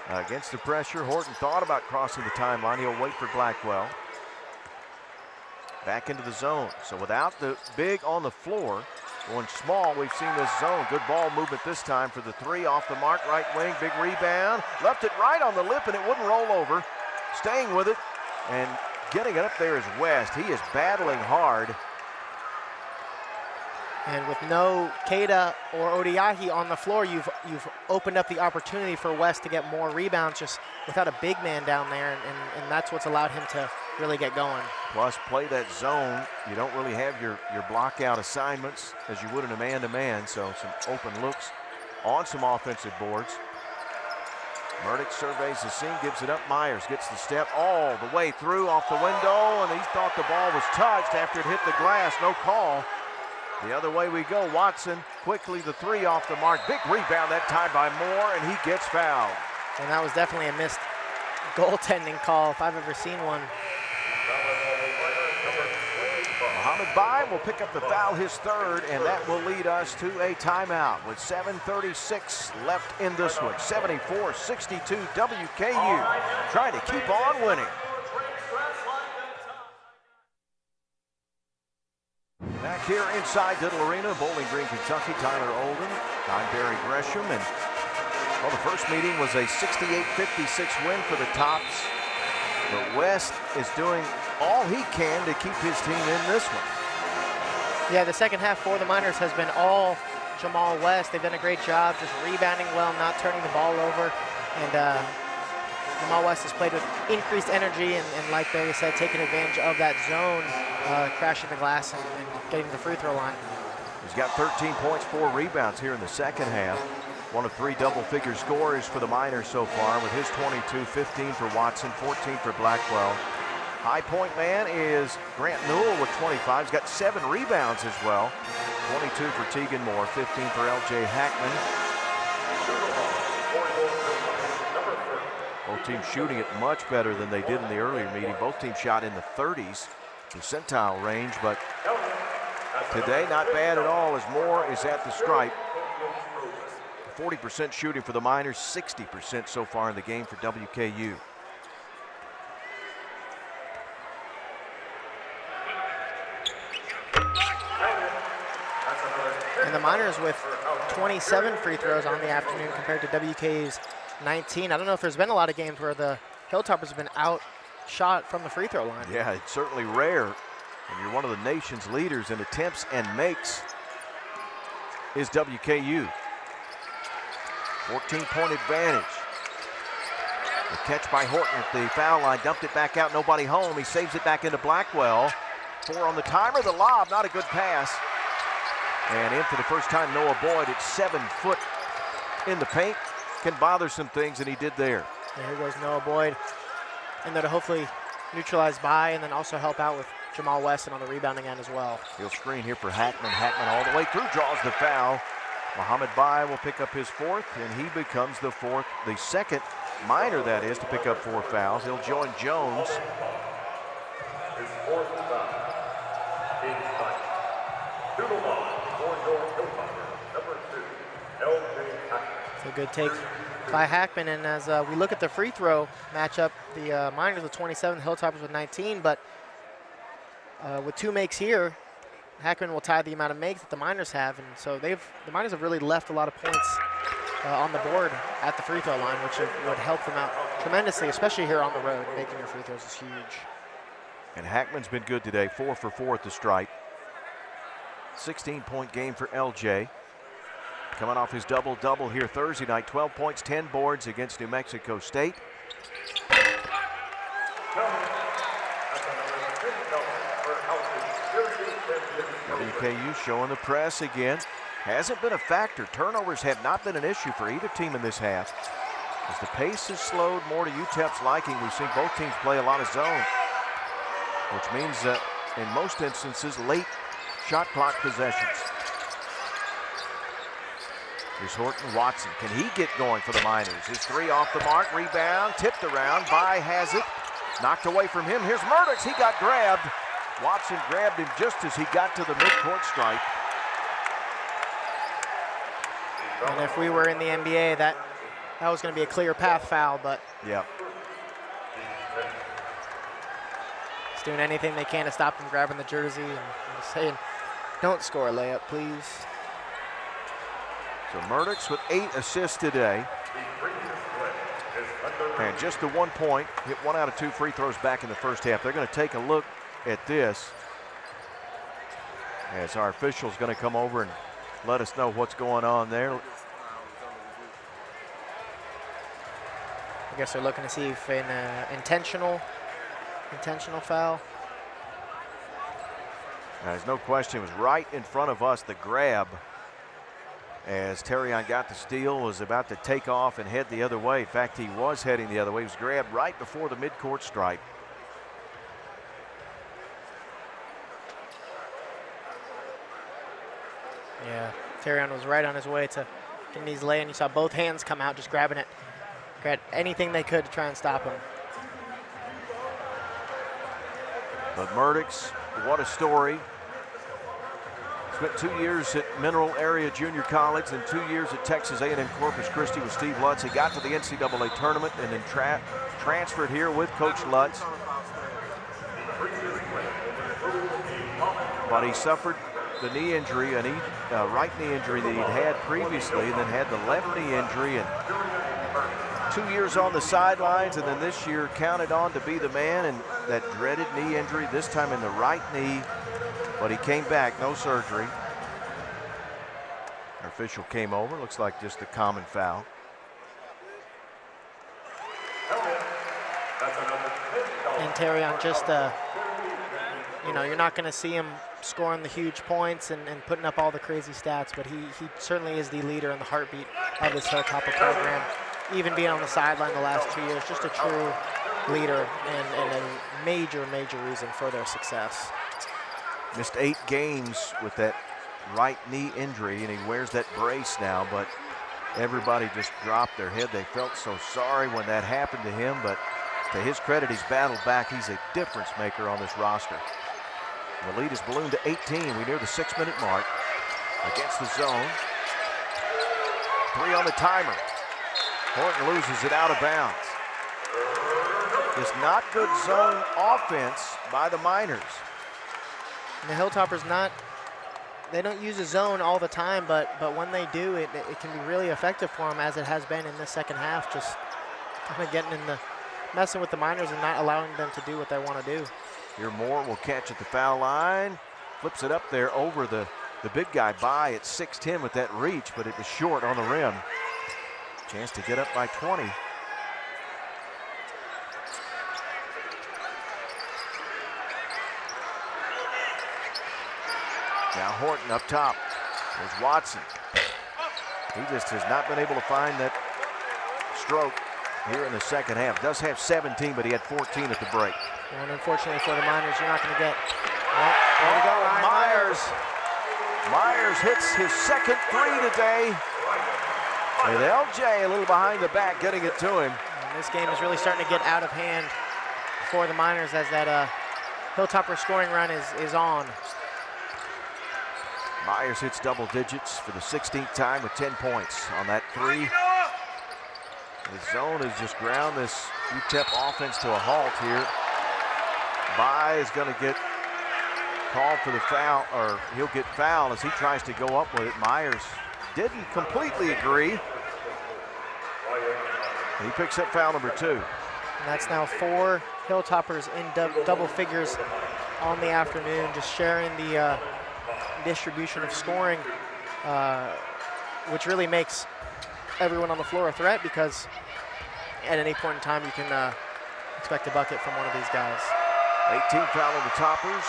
Against the pressure, Horton thought about crossing the timeline. He'll wait for Blackwell. Back into the zone. So without the big on the floor, going small, we've seen this zone. Good ball movement this time for the 3, off the mark, right wing, big rebound. Left it right on the lip, and it wouldn't roll over. Staying with it and getting it up there is West. He is battling hard. And with no Cada or Odiahi on the floor, you've opened up the opportunity for West to get more rebounds just without a big man down there, and that's what's allowed him to really get going. Plus, play that zone. You don't really have your block out assignments as you would in a man-to-man, so some open looks on some offensive boards. Murdoch surveys the scene, gives it up. Myers gets the step all the way through off the window, and he thought the ball was touched after it hit the glass. No call. The other way we go. Watson quickly the 3 off the mark. Big rebound that time by Moore, and he gets fouled. And that was definitely a missed goaltending call if I've ever seen one. Muhammad Bai will pick up the foul, his 3rd, and that will lead us to a timeout with 7:36 left in this one. 74-62 WKU trying to keep on winning. Back back here inside Diddle Arena, Bowling Green, Kentucky. Tyler Olden, I'm Barry Gresham, and well, the first meeting was a 68-56 win for the Tops. But West is doing all he can to keep his team in this one. Yeah, the second half for the Miners has been all Jamal West. They've done a great job just rebounding well, not turning the ball over. And Jamal West has played with increased energy and like Barry said, taking advantage of that zone, crashing the glass and getting to the free throw line. He's got 13 points, 4 rebounds here in the second half. One of 3 double-figure scorers for the Miners so far with his 22, 15 for Watson, 14 for Blackwell. High point man is Grant Newell with 25. He's got 7 rebounds as well. 22 for Tegan Moore, 15 for LJ Hackman. Both teams shooting it much better than they did in the earlier meeting. Both teams shot in the 30s percentile range, but today not bad at all as Moore is at the stripe. 40% shooting for the Miners, 60% so far in the game for WKU. And the Miners with 27 free throws on the afternoon compared to WKU's 19. I don't know if there's been a lot of games where the Hilltoppers have been outshot from the free throw line. Yeah, it's certainly rare. And you're one of the nation's leaders in attempts and makes is WKU. 14-point advantage. The catch by Horton at the foul line, dumped it back out, nobody home. He saves it back into Blackwell. 4 on the timer, the lob, not a good pass. And in for the first time, Noah Boyd at 7 foot in the paint. Can bother some things, and he did there. And here goes Noah Boyd. And then to hopefully neutralize by and then also help out with Jamal Weston on the rebounding end as well. He'll screen here for Hackman. Hackman all the way through, draws the foul. Mohamed Bai will pick up his 4th, and he becomes the second Miner, that is, to pick up 4 fouls. He'll join Jones. His 4th foul. Number 2, LJ Hackman. It's a good take by Hackman. And as we look at the free throw matchup, the Miners with 27, the Hilltoppers with 19. But with 2 makes here, Hackman will tie the amount of makes that the Miners have. And so the Miners have really left a lot of points on the board at the free throw line, which would help them out tremendously, especially here on the road. Making your free throws is huge. And Hackman's been good today, 4 for 4 at the stripe. 16-point game for LJ. Coming off his double-double here Thursday night, 12 points, 10 boards against New Mexico State. WKU showing the press again. Hasn't been a factor. Turnovers have not been an issue for either team in this half. As the pace has slowed more to UTEP's liking, we've seen both teams play a lot of zone, which means that in most instances, late shot clock possessions. Here's Horton Watson. Can he get going for the Miners? His 3 off the mark, rebound, tipped around. Bai has it, knocked away from him. Here's Murdoch, he got grabbed. Watson grabbed him just as he got to the midcourt stripe. And if we were in the NBA, that was going to be a clear path foul, but yeah, it's doing anything they can to stop him grabbing the jersey and just saying, don't score a layup, please. So Murdoch with 8 assists today. And just the 1 point, hit 1 out of 2 free throws back in the first half. They're going to take a look at this as our official's going to come over and let us know what's going on there. I guess they're looking to see if an intentional foul. Now, there's no question, it was right in front of us, the grab. As Terrion got the steal, was about to take off and head the other way. In fact, he was heading the other way. He was grabbed right before the midcourt stripe. Yeah, Terrion was right on his way to getting these lay, and you saw both hands come out, just grabbing it. Grabbed anything they could to try and stop him. But Murdoch, what a story. Spent 2 years at Mineral Area Junior College and 2 years at Texas A&M Corpus Christi with Steve Lutz. He got to the NCAA tournament and then transferred here with Coach Lutz. But he suffered the knee injury, a right knee injury that he'd had previously, and then had the left knee injury, and 2 years on the sidelines, and then this year counted on to be the man, and that dreaded knee injury, this time in the right knee, but he came back, no surgery. Our official came over, looks like just a common foul. And Terrion just, you know, you're not going to see him scoring the huge points and putting up all the crazy stats, but he certainly is the leader and the heartbeat of this Hilltopper program. Even being on the sideline the last 2 years, just a true leader and a major, major reason for their success. Missed 8 games with that right knee injury, and he wears that brace now, but everybody just dropped their head. They felt so sorry when that happened to him, but to his credit, he's battled back. He's a difference maker on this roster. The lead has ballooned to 18. We near the 6-minute mark. Against the zone. 3 on the timer. Horton loses it out of bounds. It's not good zone offense by the Miners. And the Hilltoppers they don't use a zone all the time, but when they do, it can be really effective for them, as it has been in the second half, just kind of getting in the, messing with the Miners and not allowing them to do what they want to do. Here Moore will catch at the foul line, flips it up there over the big guy by at 6'10" with that reach, but it was short on the rim. Chance to get up by 20. Now Horton up top. There's Watson. He just has not been able to find that stroke here in the second half. Does have 17, but he had 14 at the break. And unfortunately for the Miners, you're not going to get. There we go, Myers. Myers hits his second 3 today. With LJ a little behind the back, getting it to him. And this game is really starting to get out of hand for the Miners, as that Hilltopper scoring run is on. Myers hits double digits for the 16th time with 10 points on that 3. The zone has just ground this UTEP offense to a halt here. Bai is going to get called for the foul, or he'll get fouled as he tries to go up with it. Myers didn't completely agree. He picks up foul number 2. And that's now 4 Hilltoppers in double figures on the afternoon, just sharing the distribution of scoring, which really makes everyone on the floor a threat, because at any point in time you can expect a bucket from one of these guys. 18 foul on the Toppers.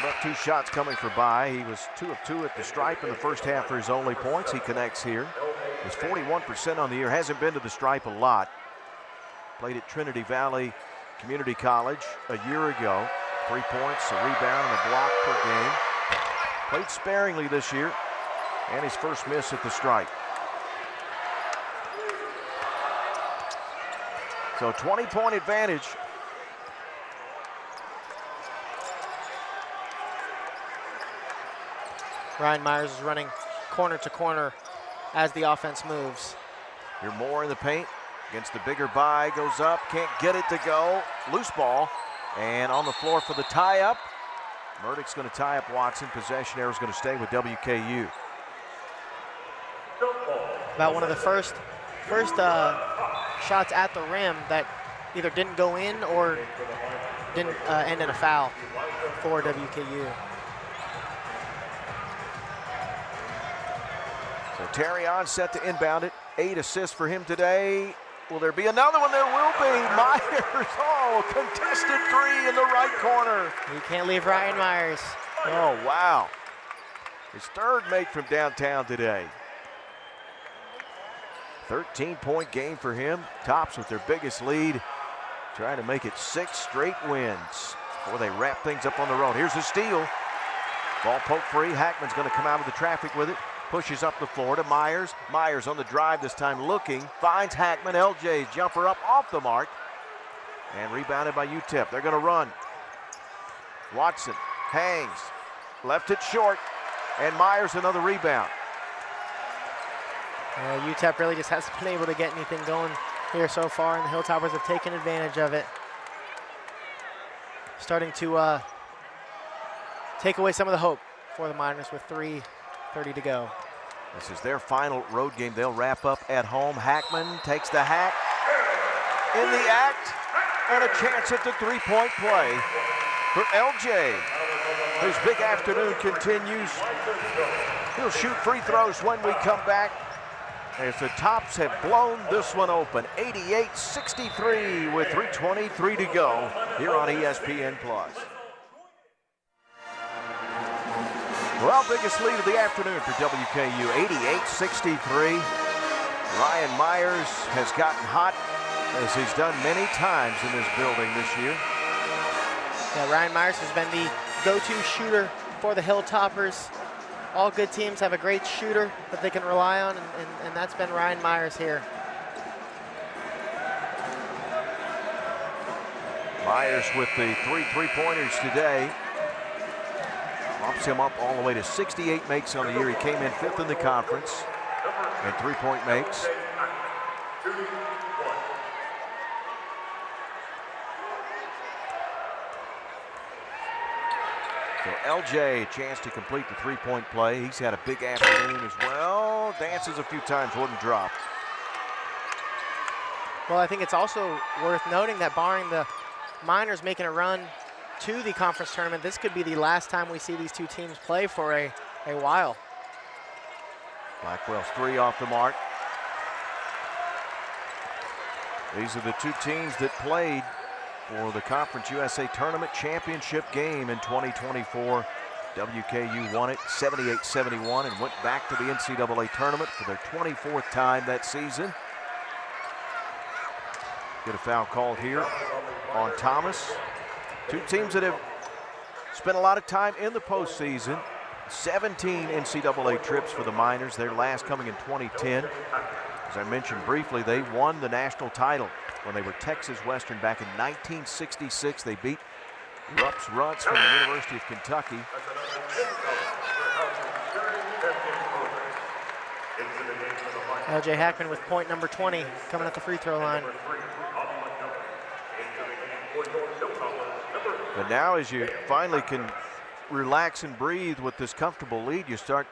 About 2 shots coming for Bai. He was 2 of 2 at the stripe in the first half for his only points. He connects here. He's 41% on the year. Hasn't been to the stripe a lot. Played at Trinity Valley Community College a year ago. 3 points, a rebound, and a block per game. Played sparingly this year, and his first miss at the stripe. So 20-point advantage. Ryan Myers is running corner to corner as the offense moves. You're more in the paint against the bigger Bai. Goes up, can't get it to go. Loose ball, and on the floor for the tie-up. Murdoch's going to tie up Watson. Possession arrow is going to stay with WKU. About one of the first shots at the rim that either didn't go in or didn't end in a foul for WKU. So Terrion set to inbound it. 8 assists for him today. Will there be another one? There will be. Myers, contested 3 in the right corner. You can't leave Ryan Myers. Oh, wow. His 3rd make from downtown today. 13-point game for him. Tops with their biggest lead. Trying to make it 6 straight wins before they wrap things up on the road. Here's a steal. Ball poked free. Hackman's going to come out of the traffic with it. Pushes up the floor to Myers. Myers on the drive this time, looking, finds Hackman. LJ's jumper up off the mark, and rebounded by UTEP. They're going to run. Watson hangs, left it short, and Myers another rebound. UTEP really just hasn't been able to get anything going here so far, and the Hilltoppers have taken advantage of it. Starting to take away some of the hope for the Miners with 3:30 to go. This is their final road game. They'll wrap up at home. Hackman takes the hack in the act, and a chance at the three-point play for LJ, whose big afternoon continues. He'll shoot free throws when we come back, as the Tops have blown this one open. 88-63 with 3:23 to go here on ESPN+. Well, biggest lead of the afternoon for WKU, 88-63. Ryan Myers has gotten hot, as he's done many times in this building this year. Yeah, Ryan Myers has been the go-to shooter for the Hilltoppers. All good teams have a great shooter that they can rely on, and that's been Ryan Myers here. Myers with the three-pointers today. Bumps him up all the way to 68 makes on the year. He came in 5th in the conference in three-point makes. So LJ, a chance to complete the three-point play. He's had a big afternoon as well. Dances a few times, wouldn't drop. Well, I think it's also worth noting that barring the Miners making a run to the conference tournament, this could be the last time we see these two teams play for a while. Blackwell's three off the mark. These are the two teams that played for the Conference USA Tournament Championship game in 2024. WKU won it 78-71 and went back to the NCAA tournament for their 24th time that season. Get a foul called here on Thomas. Two teams that have spent a lot of time in the postseason. 17 NCAA trips for the Miners, their last coming in 2010. As I mentioned briefly, they won the national title when they were Texas Western back in 1966. They beat Rupp's Ruts from the University of Kentucky. LJ Hackman with point number 20 coming at the free throw line. But now, as you finally can relax and breathe with this comfortable lead, you start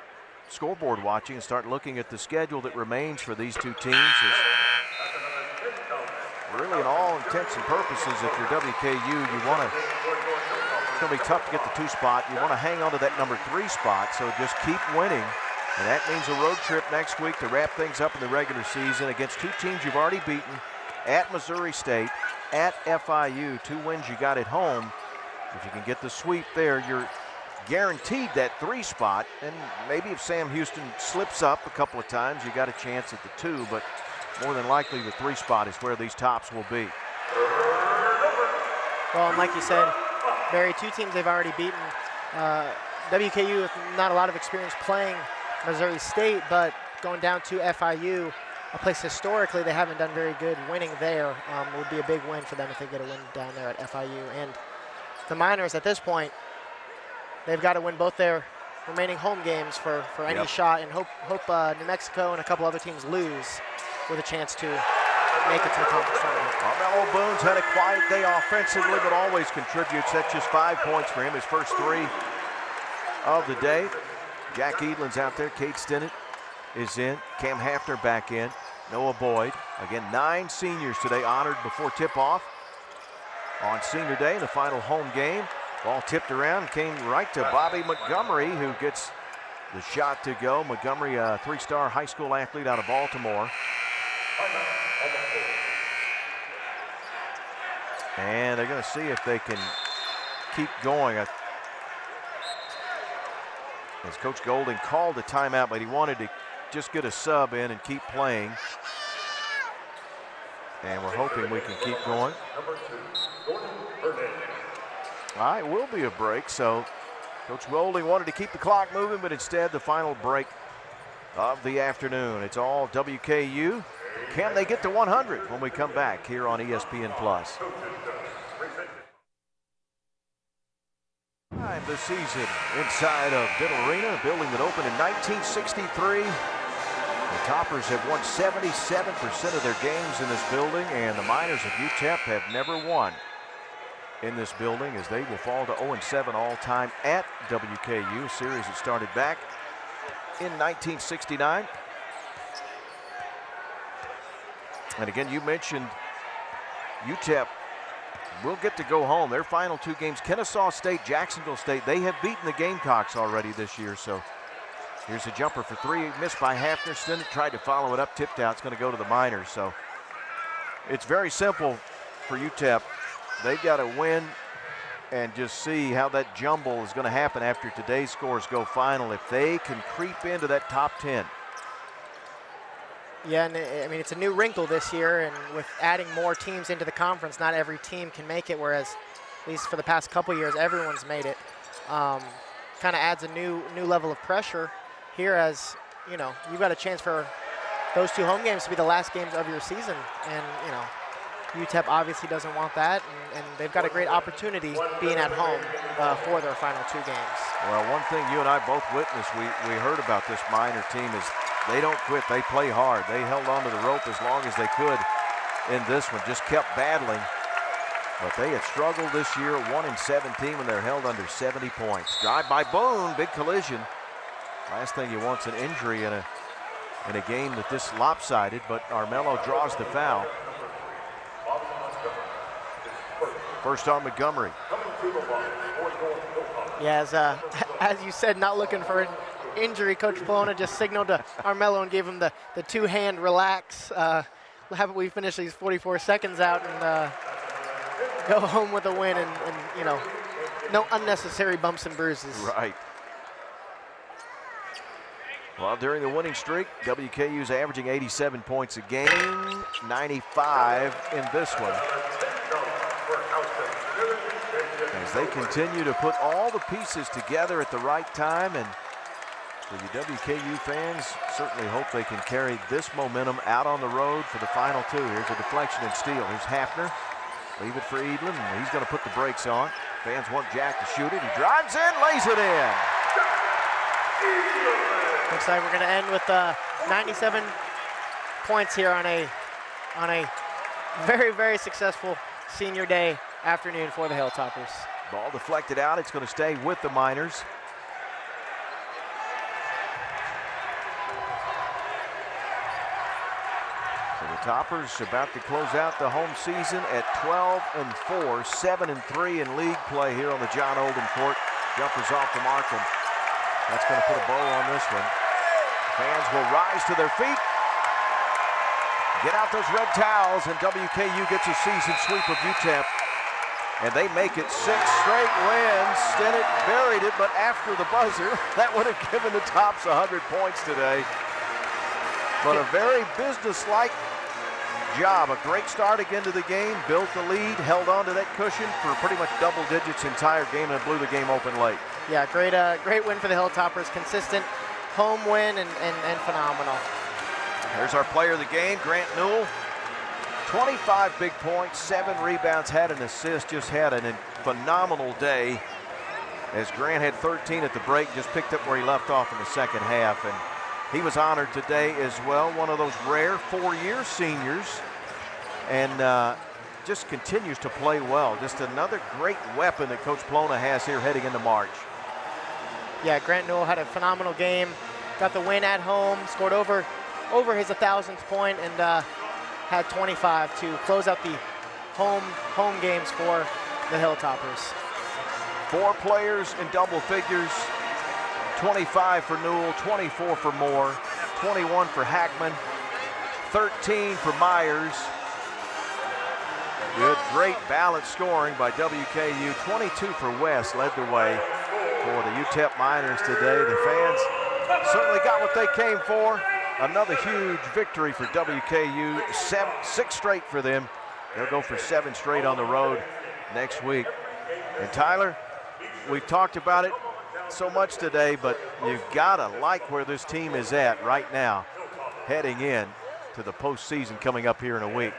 scoreboard watching and start looking at the schedule that remains for these two teams. Really, in all intents and purposes, if you're WKU, you want to, it's going to be tough to get the 2 spot. You want to hang on to that number 3 spot, so just keep winning. And that means a road trip next week to wrap things up in the regular season against two teams you've already beaten, at Missouri State, at FIU. 2 wins you got at home. If you can get the sweep there, you're guaranteed that 3 spot. And maybe if Sam Houston slips up a couple of times, you got a chance at the 2, but more than likely the 3 spot is where these Tops will be. Well, and like you said, Barry, 2 teams they've already beaten. WKU with not a lot of experience playing Missouri State, but going down to FIU, a place historically they haven't done very good. Winning there would be a big win for them if they get a win down there at FIU. And the Miners at this point, they've got to win both their remaining home games for any shot, and hope New Mexico and a couple other teams lose with a chance to make it to the conference tournament. Carmelo Boone's had a quiet day offensively, but always contributes. That's just 5 points for him, his first 3 of the day. Jack Edlin's out there. Kate Stinnett is in. Cam Hafner back in. Noah Boyd. Again, 9 seniors today honored before tip-off on senior day in the final home game. Ball tipped around, came right to Bobby Montgomery, who gets the shot to go. Montgomery, a 3-star high school athlete out of Baltimore. And they're going to see if they can keep going. As Coach Golding called a timeout, but he wanted to just get a sub in and keep playing. And we're hoping we can keep going. All right, will be a break. So Coach Golding wanted to keep the clock moving, but instead the final break of the afternoon. It's all WKU. Can they get to 100 when we come back here on ESPN+? This season inside of Biddle Arena, a building that opened in 1963. The Toppers have won 77% of their games in this building, and the Miners of UTEP have never won in this building as they will fall to 0-7 all-time at WKU, a series that started back in 1969. And again, you mentioned UTEP will get to go home. Their final 2 games, Kennesaw State, Jacksonville State, they have beaten the Gamecocks already this year. So here's a jumper for 3, missed by Hafner. Stinnett tried to follow it up, tipped out. It's going to go to the Miners. So it's very simple for UTEP. They've got to win and just see how that jumble is going to happen after today's scores go final. If they can creep into that top 10. Yeah, and I mean, it's a new wrinkle this year, and with adding more teams into the conference, not every team can make it, whereas at least for the past couple years, everyone's made it. Kind of adds a new level of pressure here, as, you know, you've got a chance for those 2 home games to be the last games of your season, and, you know, UTEP obviously doesn't want that, and they've got a great opportunity being at home for their final 2 games. Well, one thing you and I both witnessed, we heard about this Miner team is they don't quit. They play hard. They held onto the rope as long as they could in this one, just kept battling. But they had struggled this year, 1-17 when they're held under 70 points. Drive by Boone, big collision. Last thing you want's an injury in a game that this lopsided, but Armello draws the foul. First on Montgomery. Yeah, as you said, not looking for an injury. Coach Polona just signaled to Armello and gave him the 2-hand relax. Have we finish these 44 seconds out and go home with a win, and you know, no unnecessary bumps and bruises. Right. Well, during the winning streak, WKU's averaging 87 points a game, 95 in this one. As they continue to put all the pieces together at the right time, and for the WKU fans, certainly hope they can carry this momentum out on the road for the final 2. Here's a deflection and steal. Here's Hafner. Leave it for Edlin, and he's going to put the brakes on. Fans want Jack to shoot it. He drives in, lays it in. Looks like we're going to end with 97 points here on a very, very successful senior day afternoon for the Hilltoppers. Ball deflected out. It's going to stay with the Miners. So the Toppers about to close out the home season at 12-4, 7-3 in league play here on the John Oldham court. Jumpers off the mark, and that's going to put a bow on this one. Fans will rise to their feet. Get out those red towels, and WKU gets a season sweep of UTEP. And they make it 6 straight wins. Stinnett buried it, but after the buzzer, that would have given the Tops 100 points today. But a very business-like job. A great start again to the game, built the lead, held on to that cushion for pretty much double digits entire game, and blew the game open late. Yeah, great win for the Hilltoppers. Consistent home win and phenomenal. There's our player of the game, Grant Newell. 25 big points, 7 rebounds, had an assist, just had a phenomenal day. As Grant had 13 at the break, just picked up where he left off in the second half. And he was honored today as well, one of those rare 4-year seniors, and just continues to play well. Just another great weapon that Coach Polona has here heading into March. Yeah, Grant Newell had a phenomenal game, got the win at home, scored over his 1,000th point, and had 25 to close out the home games for the Hilltoppers. 4 players in double figures. 25 for Newell, 24 for Moore, 21 for Hackman, 13 for Myers. Good, great balanced scoring by WKU. 22 for West led the way for the UTEP Miners today. The fans certainly got what they came for. Another huge victory for WKU, 6 straight for them. They'll go for 7 straight on the road next week. And Tyler, we've talked about it so much today, but you've got to like where this team is at right now, heading in to the postseason coming up here in a week.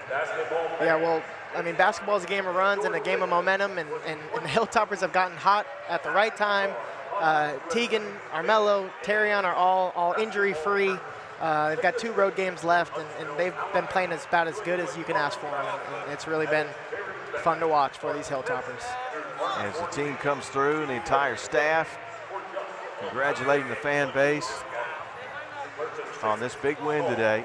Yeah, well, I mean, basketball is a game of runs and a game of momentum, and the Hilltoppers have gotten hot at the right time. Tegan, Armello, Terrion are all injury-free. They've got 2 road games left, and they've been playing about as good as you can ask for them. And it's really been fun to watch for these Hilltoppers. As the team comes through and the entire staff congratulating the fan base on this big win today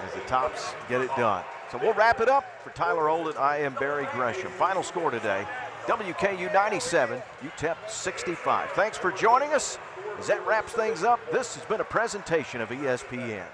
as the Tops get it done. So we'll wrap it up. For Tyler Olden, I am Barry Gresham. Final score today, WKU 97, UTEP 65. Thanks for joining us. As that wraps things up, this has been a presentation of ESPN.